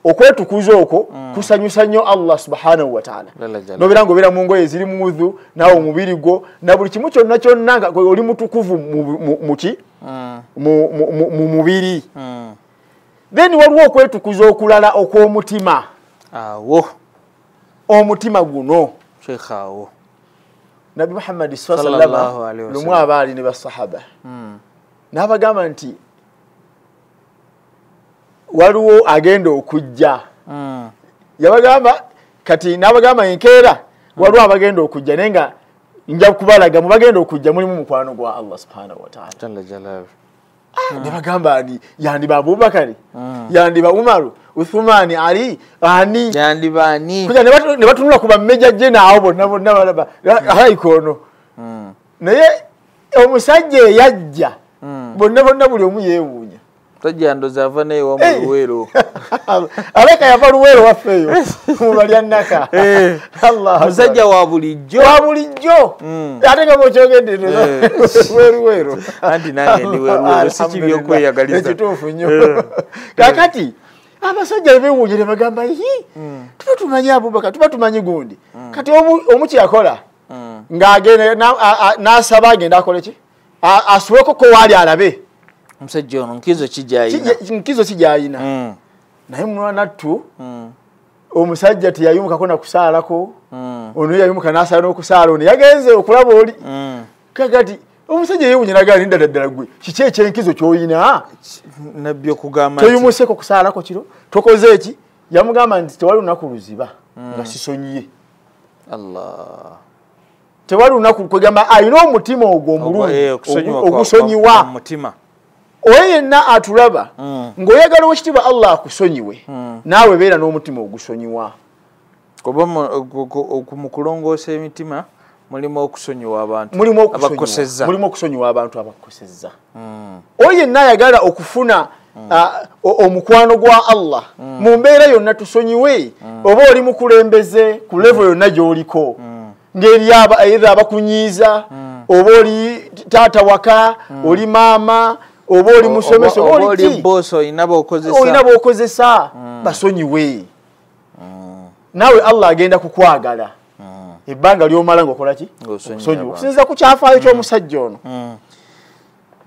okwetukuza okwo kusanyusa nnyo Allah subhanahu wa ta'ala nobeera ng'obeera mu ngoye eziri mu udhu nawe omubiri gwo na buli kimu kyonna kyonna nga oli mutukuvu mu mubiri then waliwo okwetukuza okulala okw'omutima awo omutima guno sheikh awo Nabi Muhammad sallallahu alaihi wasallam lumu abaali ne basahaba n'abagamba nti waliwo agenda okujja yabagamba kati n'abagamba enkeera waliwo abagenda okujja nenga nja kubalaga mubagenda okujja mulimu mukwano gwa Allah subhanahu wa ta'ala jalla jalala ne bagamba ni yandiba Abubakari yandiba Umaru Uthmani Ali ani yandiba ani kuja ne batunula kuba mmeja je naawo bonna balaba haikono naye omusajja yajja bonna buli omu yeewuunya tajja ndoza ava naye wa mu luwero aleka yava luwero waffeyo mu balya nnaka Allah musajja wa bulijjo ate nga bw'okyogendera luwero anti nange ndi weruwero si kibi okweyagaliza ekituufu nnyo kakati abasajja beewuunye ne bagamba tuba tumanyi Abubakar tuba tumanyi gundi kati omu kyeyakola ng'agenda n'asaba agenda akole ki asubeko ko waali alabe omusajja ono nkizo kijayina naye mwanattu omusajja teyayumukako nakusaalako ono yayumuka n'asaala n'okusaala ono yagenze okulaba oli kakati omusajja yeewunya nagaa linda ddala gwe kiki ekyenkizo ky'oyina nabbi okugamba toyimuseko kusaalako kiro tokoze eki yamugamba nti tewali lunaku luziba nga sisonyiye tewali lunaku kwegamba ayina omutima ogwo omulungi ogusonyiwa oyo yenna atulaba ng'oyagala owekitiibwa Allah akusonyiwe naawe beera n'omutima ogusonyiwa kuba mu kulongoosa emitima mulimu okusonyiwa abantu abakosezza oyo yenna ayagala okufuna omukwano gwa Allah mu mbeera yonna tusonyiwe oba oli mukulembeze ku level yonna gy'oliko ng'eri abakunyiiza oba oli taata waka oli maama oba oli musomesa oba oli boss olina b'okozesa basonyiwe naawe Allah agenda kukwagala ebbanga ly'omala ng'okola ki osonyiwe okusinziira ku kyafaayo ky'omusajja ono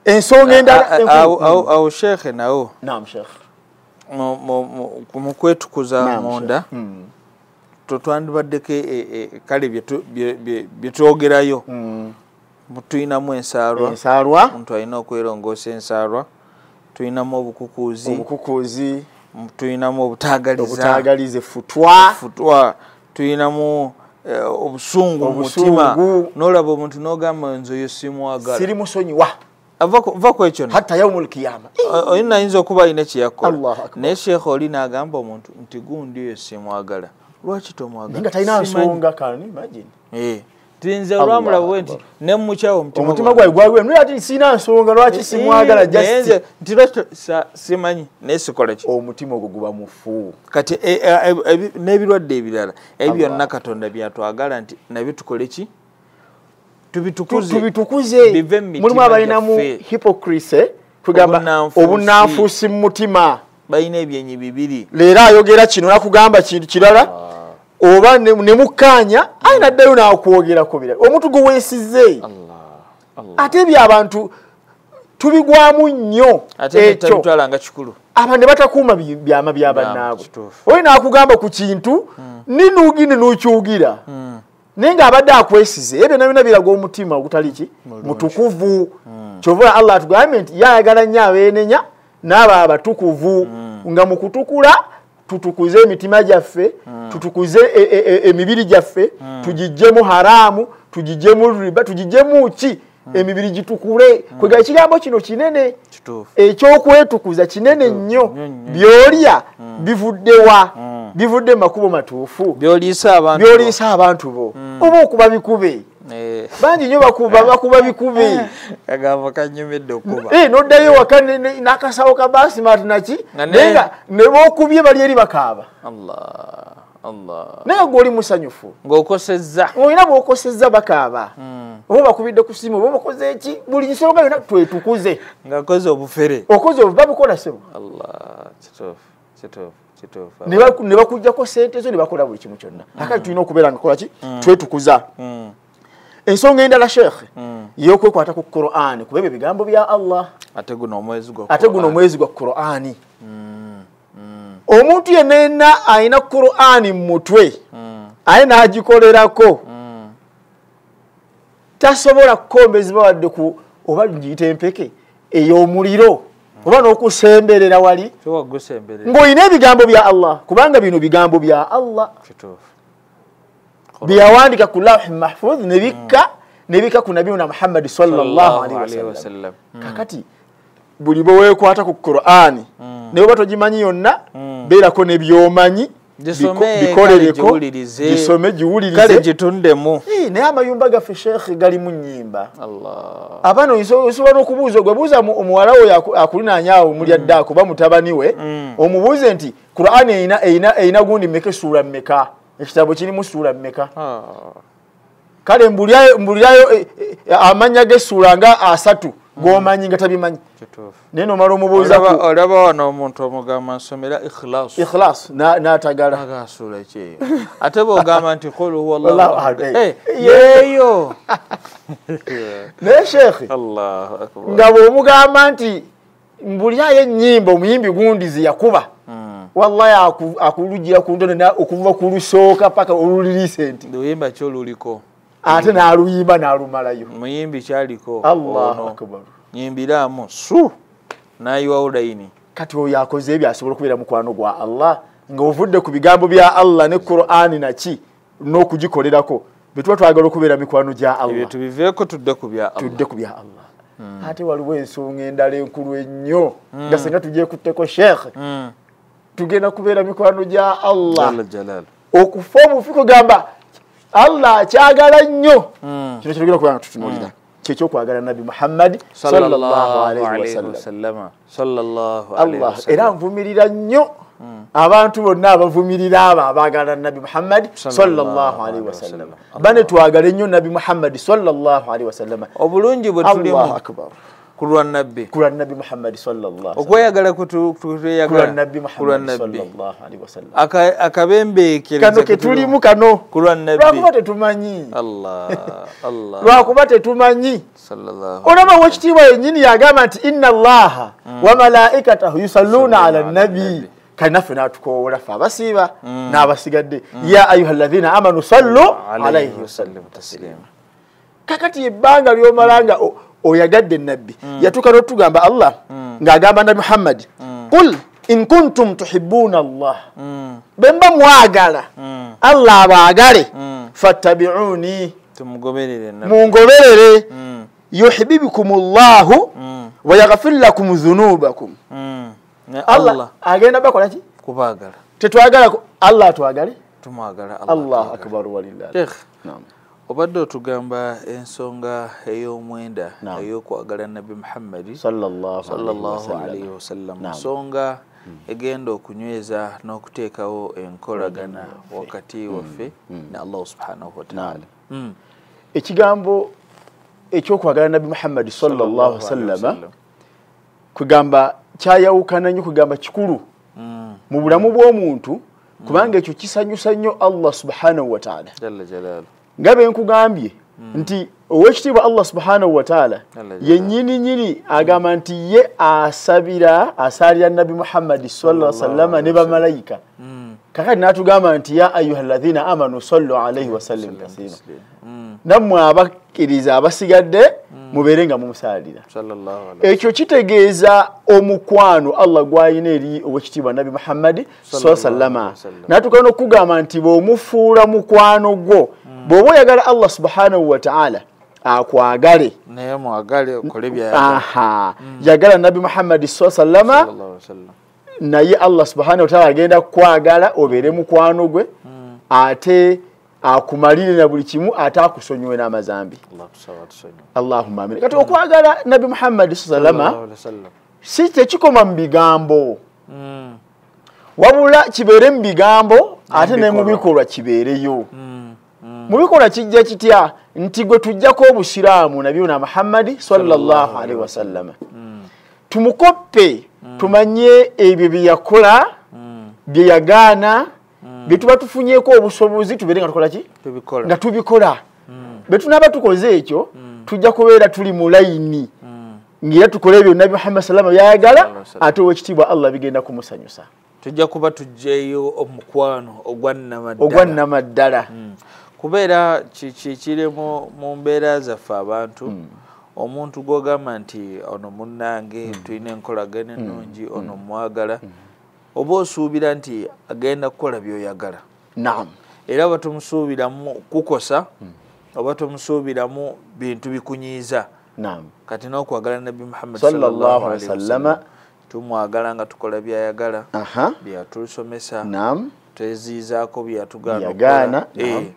ensonga endala awo sheekhe nawo naam sheekh mu kwetukuza munda totwandibaddeko kale bye twogerayo tulinamu ensaalwa omuntu alina okwerongoosa ensaalwa tulinamu obukukuuzi tulinamu obutaagaliza effutwa tulinamu obusungu mu mutima n'olaba omuntu n'ogamba nze oyo simwagala siri musonyiwa va ku ekyo hatta yaumul qiyama olina ayinza okuba alina kyeyakola naye sheekha oli n'agamba omuntu nti gundi oyo simwagala lwaki tomwagala nga talina nsonga kani imagine tinze olwamulaba bwe nti ne mumukyawo omutima gwawe gwagwe naye ati sina nsonga lwaki simwagala nti lwaki simanyi naye sikola ki omutima ogwo guba mufu kati n'ebirwadde ebirala ebyo byonna Katonda byatwagala nti nabyo tukole ki tubitukuze mulimu abalinamu hypocrisy kugamba obunanfuusi mu mutima bayina ebyenyi bibiri leero ayogera kino nakugamba kintu kirala oba ne mukkaanya ayina ddayo n'akwogerako birala omuntu gwe weesize ate ebyo abantu tubigwamu nnyo ekyo bitwalanga kikulu aba ne batakuuma byama bya bannaabwe oyo n'akugamba ku kintu ninuugine n'okyugira naye ng'abadde akwesize ebyo nabina biraga omutima ogutali ki mutukuvu kyova Allah atugambye nti yayagala nnyo abeenenya n'abo abatukuvu nga mu kutukula tutukuze emitima gyaffe tutukuze emibiri gyaffe tugijjemu haraamu tugijjemu riba tugijjemu ki emibiri gitukule kwega ekigambo kino kinene ekyokwetukuza kinene nnyo byolya bivuddewa bivudde makubo matuufu byoliisa abantu bo oba okuba bikube bangi nnyo bakuba bikube kagambo kanyumidde okuba noddayo waka n'akasawo ka basimati naki naye nga ne bookubye bali eri bakaaba naye gw'oli musanyufu ng'okosezza olina bw'okosezza bakaaba oba bakubidde ku simu oba bakoze eki buli nsonga yonna twetukuze ng'akoze obufere okoze babikola sebo ne bakuggyako sente zo ne bakola buli kimu kyonna akati tulina okubeera nga kola ki twetukuza ensonga endala sheekhe y'okwekwata ku Qur'ani kuba ebyo bigambo bya Allah ate guno omwezi gwa Qur'ani omuntu yenna alina Qur'ani mu mutwe aye n'agikolerako tasobola kukombezebwa wadde ku oba ngiyita empeke ey'omuliro oba n'okusemberera wali ng'olina ebigambo bya Allah kubanga bino bigambo bya Allah byawandika ku lawhi mahfuz nebika ku nabiyuna Muhammad sallallahu alaihi wasallam kakati buli bwe weekwata ku Qur'ani ne bwe togimanyi yonna beerako ne byomanyi bikoleleko gisome giwulirize kale gitundemu naye amayumba gaffe sheekhe galimu nnyimba abaana osobola okubuuza gwe buuza omuwala oyo akulinaanyaawo mulyaddaako ba mutabani we omubuuze nti Qur'ani eyina gundi mmeka essuula mmeka ekitabo kirimu ssuula mmeka kale mbulirayo amannya g'essuula nga 3 g'omanyi nga tabimanyi naye nomala omubuuza olaba wano omuntu omugamba nsomera ikhlas n'atagala agasula ekyeyo ate bw'ogamba nti qul huwa Allahu ahad yeeyo naye sheekhe nga bw'omugamba nti mbulirayo ennyimba omuyimbi gundi ze yakuba wallahi akulugira ku ntono okuva ku lusooka paka oluliriise nti luyimba ki oluliko ate n'aluyimba n'alumalayo muyimbi kyaliko Allahu akbar nyimbiramu su nayiwawo layini kati oyo akoze ebyo asobola okubeera mukwano gwa Allah nga ovudde ku bigambo bya Allah ne Qur'ani naki n'okugikolerako betuba twagala okubeera mikwano gya Allah ebyo tubiveeko tudde ku bya Allah ate waliwo ensonga endala enkulu ennyo nga senga tugyekutteko sheekhe tugenda kubeera mikwano gya Allah okufa omufi kugamba Allah akyagala nnyo kino kitugenda kubeera nga tutunuulira kyekyokwagala Nabi Muhammad sallallahu alaihi wasallam Allah era nvumirira nnyo abantu bonna abavumirira abo abaagala Nabi Muhammad sallallahu alaihi wasallam bane twagale nnyo Nabi Muhammad sallallahu alaihi wasallam obulungi bwe tulimu kulwa Nabi Muhammad sallallahu okweyagala kutuyagala Nabi Muhammad sallallahu alaihi wasallam akabembeekereza kano ketulimu kano kulwa Nabi lwakuba tetumanyi Allah lwakuba tetumanyi olaba wekitiibwa yennyini yagamba nti inna Allaha wa malaikatahu yusalluna ala nabi kanaffe n'atukoowola ffe abasiiba n'abasigadde ya ayuha alladhina amanu sallu alaihi wasallam taslima kakati ebbanga lyomala nga oyagadde nabbi yatuuka n'otugamba Allah ng'agamba Nabi Muhammad qul in kuntum tuhibbuna Allah bemba mwagala Allah abaagale fattabi'uni mungoberere yuhibbukumullahu wa yaghfir lakum dhunubakum Allah agenda bakola ki kubaagala tetwagala Allah atwagale tumwagala Allah akbar walillahi naam obadde otugamba ensonga ey'omwenda ey'okwagala Nabi Muhammad sallallahu alaihi wasallam nsonga egenda okunyweza n'okuteekawo enkolagana wakati waffe ne Allah subhanahu wa ta'ala ekigambo ekyokwagala Nabi Muhammad sallallahu alaihi wasallam kugamba kyayawukana nnyo kugamba kikulu mu bulamu bw'omuntu kubanga ekyo kisanyusa nnyo Allah subhanahu wa ta'ala jalla jalalu ngabe nkugambye nti owekitiibwa Allah subhanahu wa ta'ala yennyini agamba nti ye asalira nabi Muhammad sallallahu alaihi wasallam ne bamalayika kakati n'atugamba nti ya ayyuhalladhina amanu sallu alayhi wa sallimu taslima nammwe abakkiriza abasigadde mubeere nga mumusalira ekyo kitegeeza omukwano Allah gwayina eri owekitiibwa nabi Muhammad sallallahu alaihi wasallam n'atukana okugamba nti bw'omufuula mukwano gwo bw'oba oyagala Allah subhanahu wa ta'ala akwagale naye mwagale okole byayagala yagala nabi Muhammad sallallahu alaihi wasallam naye Allah subhanahu wa ta'ala agenda kwagala obeere mukwano gwe ate akumalire na buli kimu ate akusonyiwe n'amazambi Allahumma amin kati okwagala nabi Muhammad sallallahu alaihi wasallam si tekikoma mu bigambo wabula kibeere mu bigambo ate ne mu bikolwa kibeereyo mu bikolwa kijja kitya nti gwe tujjako obusiraamu nabiyuna Muhammad sallallahu alaihi wasallam tumukoppe tumanye ebyo bye yakola bye yagaana bye tuba tufunyeeko obusobozi tubeere nga tukola ki nga tubikola bwe tunaaba tukoze ekyo tujja kubeera tuli mu layini ng'era tukole ebyo nabi Muhammad sallallahu yayagala ate owekitiibwa Allah bigenda kumusanyusa tujja kuba tujjeeyo omukwano ogwannamaddala kubeera kiri mu mbeera zaffe abantu omuntu gw'ogamba nti ono munnange tulina enkolagana ennungi ono mwagala oba osuubira nti agenda kukola by'oyagala era oba tomusuubiramu kukosa oba tomusuubiramu bintu bikunyiiza kati n'okwagala nabbi Muhammad sallallahu alaihi wasallam tumwagala nga tukola by'ayagala byatusomesa tweziizaako byatugana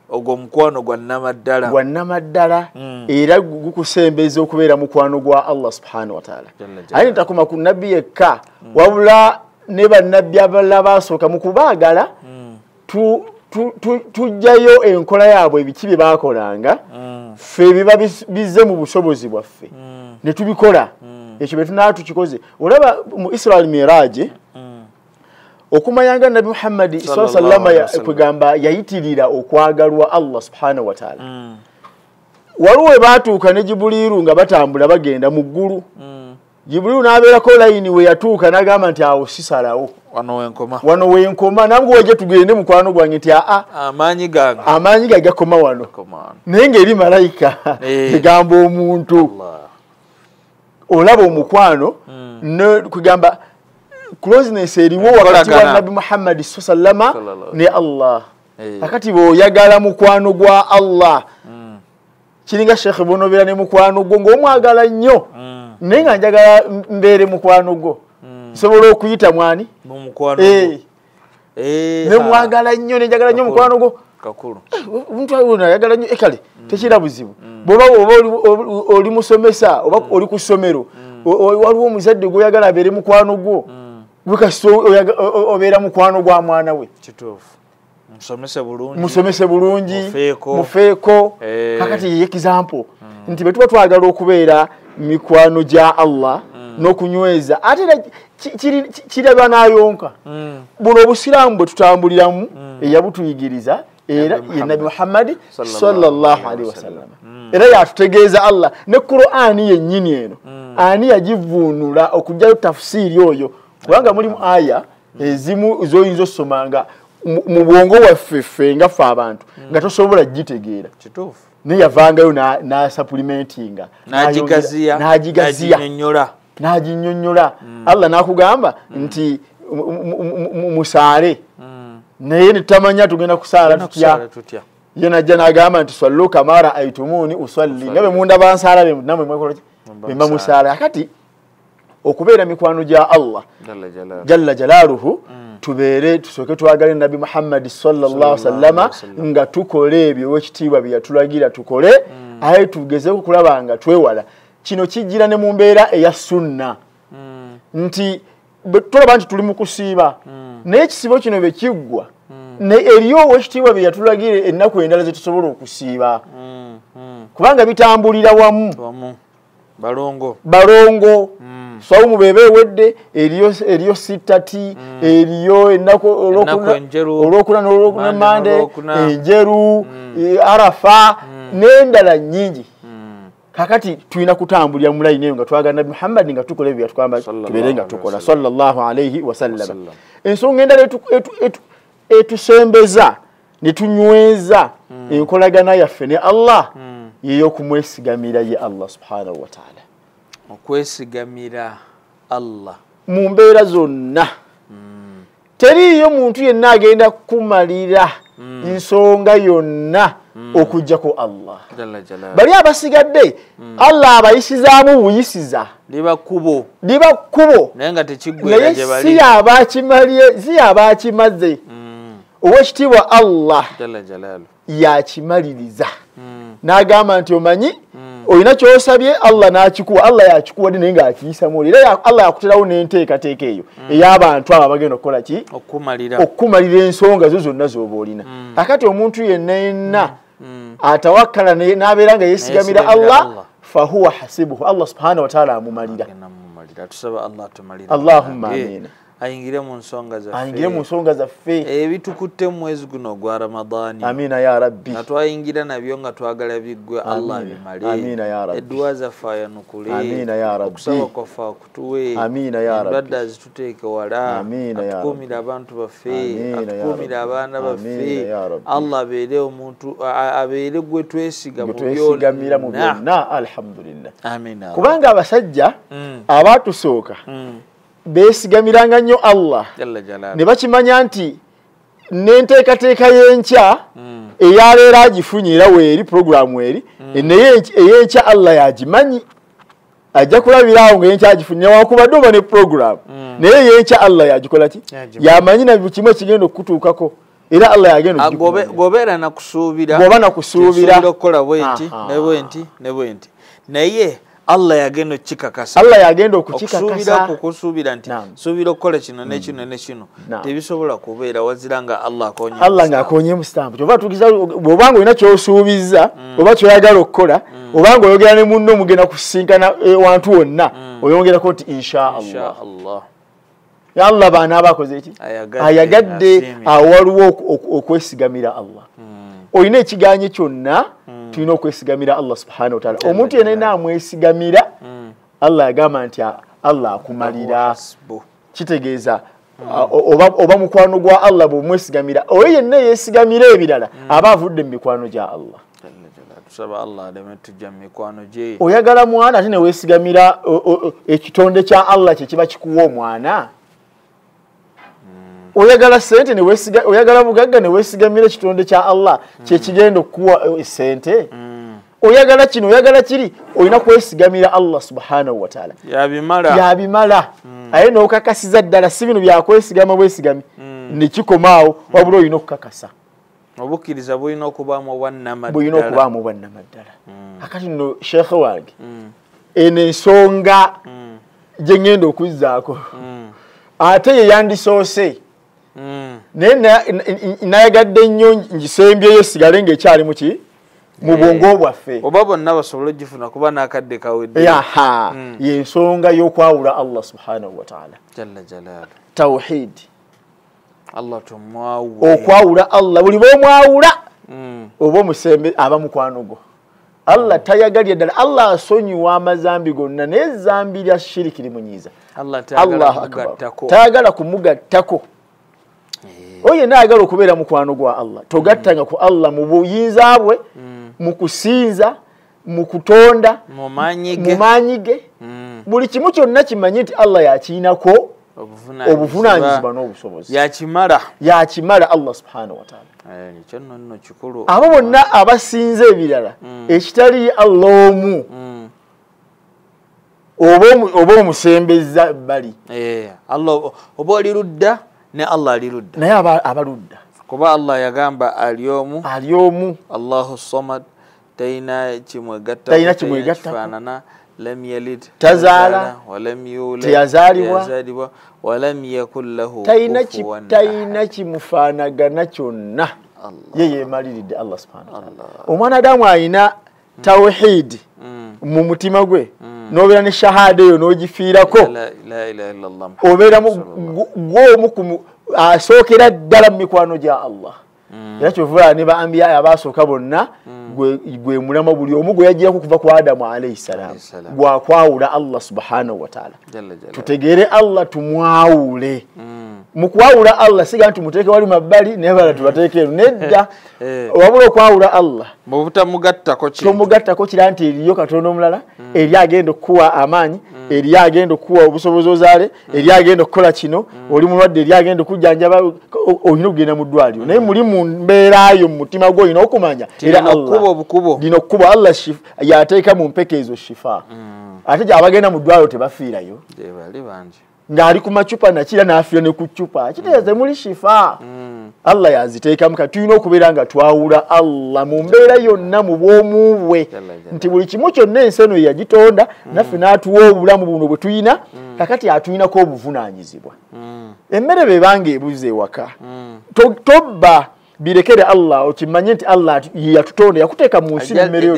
ogwo mukwano gwannamaddala era gukusembeza okubeera mukwano gwa Allah subhanahu wa ta'ala aye ntakoma ku nabbi yekka wabula ne bannabbi abalala basooka mu kubaagala tujjayo enkola yaabwe ebiki bye baakolanga ffe biba bizze mu busobozi bwaffe ne tubikola ekyo bye tunaa tukikoze olaba mu Israel Miraj okumayanga nabi Muhammad sallallahu alaihi wasallam kwegamba yayitirira okwagalwa Allah subhanahu wa ta'ala waliwo baatuuka ne Jibuliru nga batambula bagenda mu ggulu Jibuliru n'abeerako layini we yatuuka n'agamba nti awo sisalawo wano wenkoma nabwe wajja tugende mukwano gwange nti amaanyi gange gakoma wano naye ng'eri malayika egamba omuntu olaba omukwano kwegamba closeness eriwo wakati wa nabi Muhammad sallallahu ne Allah akati bw'oyagala mukwano gwa Allah kiringa Sheikh Bonobera ne mukwano gwo ng'omwagala nnyo naye nga njagala mbeere mukwano gwo nsobola okuyita mwani ne mwagala nnyo ne njagala nnyo mukwano gwo omuntu ayona ayagala nnyo ekale tekira buzibu bw'oba oli musomesa oba oli ku ssomero waliwo omuzadde gw'oyagala abeere mukwano gwo obeera mukwano gwa mwana we musomese bulungi mufeeko kakati ye example nti bwe tuba twagala okubeera mikwano gya Allah n'okunyweza ate kiraba n'ayonka buno obusiraamu bwe tutambuliramu eyabutuyigiriza era ye nabi Muhammad sallallahu alaihi wasallam era yatutegeeza Allah ne Qur'ani yennyini eno ani yagivuunula okujjayo tafsiri oyo kubanga mulimu aya ezimu zoyinza osomanga mu bwongo waffe nga ffe abantu nga tosobola gitegeera naye yavangayo n'asupplementinga n'aginnyonnyola Allah n'akugamba nti musaale naye netamanya tugenda kusaala tutya ye najja n'agamba nti sallu kama ra'aytumuni usalli nga bwe mundaba nsaala namwe mwekola bemba musaala akati okubeera mikwano gya Allah jalla jalaaluhu tubeere tusooke twagale nabi Muhammad sallallahu alaihi wasallam nga tukole ebyo wekitiibwa bye yatulagira tukole aye tugezeeko kulaba nga twewala kino kijjira ne mu mbeera eya sunna nti tulaba nti tuli mu kusiiba naye ekisibo kino bwe kiggwa eriyo wekitiibwa bye yatulagira ennaku endala ze tusobola okusiiba kubanga bitambulira wamu balongo Swaumu bebe wedde eriyo sitati eriyo enako olokuna mande enjeru arafa nendala nyingi kakati tuina kutambulya mulaine nga twaga Nabi Muhammad nga tukola bya twamba tuberenga tukola sallallahu alayhi wasallam ensonga endala etusembeza nitunyweza enkolagana yaffe ne Allah yeyo kumwesigamira ye Allah subhanahu wa ta'ala okwesigamira Allah mu mbeera zonna teriyo muntu yenna agenda kumalira ensonga yonna okujja ko Allah bali abasigadde Allah abayisizaamu buyisiza liba kubo naye tekigwera gye bali si abakimaze owekitiibwa Allah yakimaliriza n'agamba nti omanyi olina kyosabye Allah n'akikuwa Allah yakikuwadde naye ng'akiyisamu era Allah yakuterawo n'enteekateeka eyo ey'abantu abo abagenda okukola ki okumalira ensonga zo zonna z'oba olina akati omuntu yenna atawakkala n'abeera nga yeesigamira Allah fahuwa hasibuhu Allah subhanahu wa ta'ala amumalira Allahumma amina ayingire mu nsonga zaffe ebitukutte mu mwezi guno gwa Ramadani amina ya rabbi natwayingira nabyo nga twagala biggwe Allah bimale amina ya rabbi edduwa zaffe ayanukule amina ya rabbi okusaba kwaffe akutuwe amina ya rabbi endwadde azituteeke wala atukuumira abantu baffe atukuumira abaana baffe Allah abeere omuntu abeere gwe twesiga mu byonna alhamdulillah amina kubanga abasajja abatusooka beesigamiranga nnyo Allah ne bakimanya nti n'enteekateeka y'enkya eyaleero agifunye era weeri puroguramu eri naye ey'enkya Allah yagimanyi ajja kulabiraawo ng'enkya agifunye newankubadde oba ne puroguramu naye ey'enkya Allah yagikola ki yamanyi na kimu ekigenda okutuukako era Allah yagenda gobeera nakusuubira okukola bwenti ne bwenti naye Allah yagenda okukikakasa okusuubira nti suubira okukola kino nekino tebisobola kubeera wazira nga Allah ng'akonye mu sitampu kyova tukiza bw'obanga olina ky'osuubiza oba kyoyagala okukola obanga oyogera ne munno mugenda kusinkana wantu wonna oyongerako nti insha Allah Allah baana abakoze eki ayagadde awaliwo okwesigamira Allah olina ekiganyi kyonna tulina okwesigamira Allah subhanahu wa ta'ala omuntu yenna amwesigamira Allah yagamba nti Allah akumalira kitegeeza oba mukwano gwa Allah bw'omwesigamira oyo yenna yeesigamira ebirala aba avudde mu mikwano gya Allah tusaba Allah aleme tujja mu mikwano gye oyagala mwana ate ne weesigamira ekitonde kya Allah kye kiba kikuwa omwana oyagala sente ne oyagala bugagga ne weesigamira ekitonde kya Allah kye kigenda okuwa sente oyagala kino oyagala kiri olina kwesigamira Allah subhanahu wa ta'ala yabimala aye n'okakasiza ddala si bino byakwesigama bwesigami nekikomaawo wabula olina okukakasa obukkiriza bulina okubaamu obwannama ddala akati nno sheekhe wange eno ensonga gye ŋŋenda okuzzaako ate ye yandisoose naye nayagadde nnyo ngisembyeyo sigale ng'ekyali muki mu bwongo bwaffe oba bonna basobole ogifuna kuba n'akadde kawedde y'ensonga y'okwawula Allah subhanahu wa ta'ala jalla jalaalu tawhid Allah tumwawule okwawula Allah buli bw'omwawula oba omusembe aba mukwano gwo Allah tayagalya ddala Allah asonyiwa amazambi gonna naye ezambi lya shiriki limunyiiza Allah tayagala kumugattako oye naagala okubeera mukwano gwa Allah togattanga ku Allah mu buyinza bwe mu kusinza mu kutonda mu maanyi ge buli kimu kyonna kimanye nti Allah yakiinako obuvunaanyizibwa n'obusobozi yakimala Allah subhanahu wa ta'ala abo bonna abasinza ebirala ekitali Allah omu oba omusembeza bali oba oli ludda ne Allah alirudda naye abaludda kuba Allah yagamba aliomu Allahu samad taina kimwegatta lam yalid tazala walam yulad teyazalibwa walam yakul lahu taina kimufaanagana kyonna ye yemaliridde Allah subhanahu wa ta'ala omwana Adamu ayina tawhid mu mutima gwe nobeera ne shahada eyo n'ogifiirako obeera gw'omu asookera ddala mu mikwano gya Allah era kyovula ne ba ambiya abaasooka bonna gwe mulama buli omu gwe yagirako kuva ku Adamu alayhi salaam gwakwawula Allah subhanahu wa ta'ala tutegeere Allah tumwawule mu kwawula Allah siga nti muteeke wali mabbali nebala tubateeke eno nedda wabula okwawula Allah tomugattako kira nti eriyo Katonda omulala eri agenda okuwa amaanyi eri agenda okuwa obusobozi ozaale eri agenda okukola kino oli mulwadde eri agenda okujjanjaba olina okugenda mu ddwaliro naye muli mu mbeerayo mu mutima gwo olina okumanya era lino okkubo Allah yateeka mu mpeke ezo shifa ate abagenda mu ddwaliro tebafiirayo ng'ali ku macupa nakira n'afiira ne ku cupa kitegeeza muli shifa Allah yaziteekamu kati tulina okubeera nga twawula Allah mu mbeera yonna mu bwomu bwe nti buli kimu kyonna ensi eno yagitonda naffe n'atuwa obulamu buno bwe tuyina kakati atulinako obuvunaanyizibwa emmere bebanga ebuze ewaka tobba birekere Allah okimanye nti Allah yatutonda yakuteeka mu nsi emmere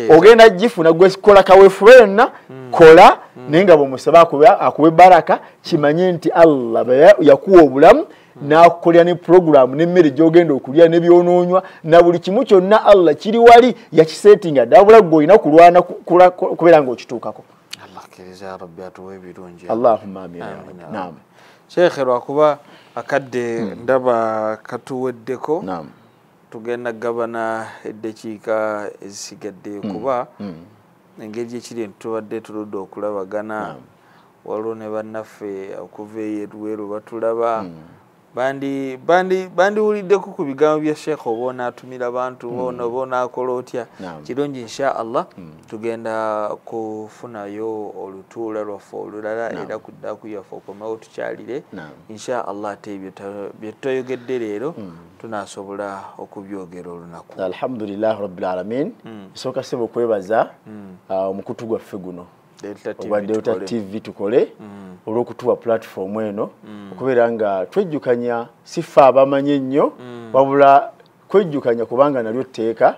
ogenda gifuna gwe kola kaweefube yonna kola naye nga bw'omusaba akuwe baraka kimanye nti Allah yakuwa obulamu n'akukolera ne programu n'emmere gy'ogenda okulya ne byonoonywa na buli kimu kyonna Allah kiri wali yakisetinga dabula gwe olina kulwana kubeera ng'okituukako Allahumma amin naam Sheikh lwakuba akadde ndaba katuweddeko tugenda gabana eddakiika ezisigadde kuba engeri ekiri tubadde tuludde okulabagana waliwo ne bannaffe okuva eyeruweru batulaba bandiwuliddeko ku bigambo bya Sheikh oba onaatumira abantu oba onaakola otya kirungi insha Allah tugenda kufunayo olutuula lwaffe olulala era kuddaku yaffe okomewo tukyalire insha Allah ate bye toyogedde leero tunasobola okubyogera olunaku alhamdulillah rabbil alamin soka sebo kwebaza omukutu gwaffe guno Delta TV tukole olw'okutuwa platform eno okubeera nga twejjukanya sifa abamanye nnyo wabula kwejjukanya kubanga nalyo tteeka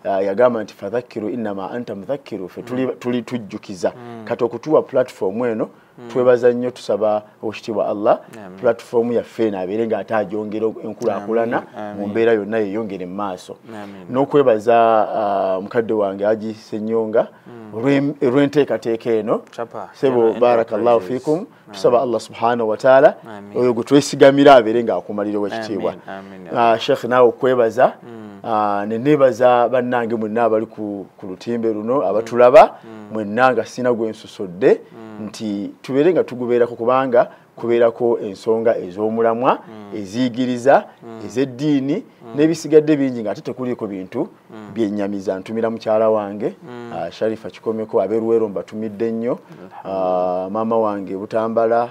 yagamba nti fadhakiru innama anta mudhakiru fe tuli tujjukiza kati okutuwa platform eno twebaza nnyo tusaba okitiibwa Allah platform yaffe abeere nga ate agyongera enkulaakulana mu mbeera yonna yeyongere mu maaso n'okwebaza mukadde wange Haji Ssenyonga olw'enteekateeka eno sebo barakallahu fikum tusaba Allah subhanahu wa ta'ala oyo gwe twesigamira abeere nga akumalira ow'ekitiibwa Sheikh naawe okwebaza nenebaza bannange mwenna abali ku lutimbe luno abatulaba mwenna nga sina gwe nsusodde nti tubeere nga tugubeerako kubanga kubeerako ensonga ez'omulamwa eziyigiriza ez'eddiini n'ebisigadde bingi nga ate tekuliiko bintu byennyamiza ntumira mukyala wange Sharifa Kikomeko abeeruweero mbatumidde nnyo maama wange Butambala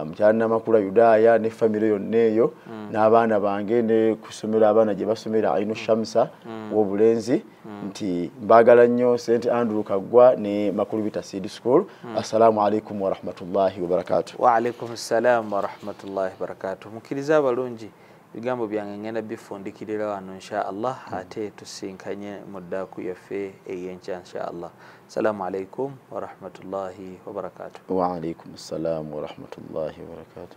mukyala Namakula Yudaaya ne famire yonna eyo n'abaana bange ne kusomera abaana gye basomera Ainu Shamsa w'obulenzi nti mbagala nnyo St Andrew Kaggwa ne Makulubita Seed School assalamu alaikum wa rahmatullahi wa barakatuh wa alaikum assalam wa rahmatullahi wa barakatuh mukiriza abalungi bigambo byange ngenda bifundikirira wano insha Allah ate tusinkanye muddaku yaffe eyenkya insha Allah assalamu alaikum wa rahmatullahi wa barakatuh wa alaikum assalam wa rahmatullahi wa barakatuh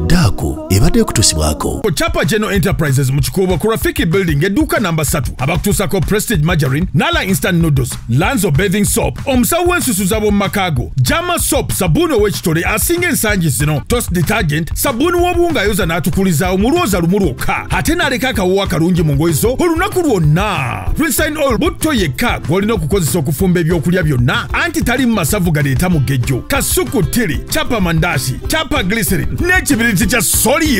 Daku ebadde kutusibwako Chapa General Enterprises mu Kikuubo ku Rafiki Building edduuka namba 3 abakutuusako Prestige Margarine, Nala Instant Noodles, Lanzo Bathing Soap, omusawo w'ensusu z'ab'omu makaago, Jama Soap, sabbuuni ow'ekitole asinga ensangi zino, Toast Detergent, sabbuuni w'obuwunga ayoza n'atukulizaawo mu lwoza lumu lwokka, ate n'aleka akawuwa akalungi mu ngoye zo olunaku lwonna. Rinse Oil butto yekka gw'olina okukozesa okufumba ebyokulya byonna anti tali mu masavu galeeta mugejjo, kasuku tiri, Chapa Mandashi, Chapa Glycerin n'ekibiriti kya Solio.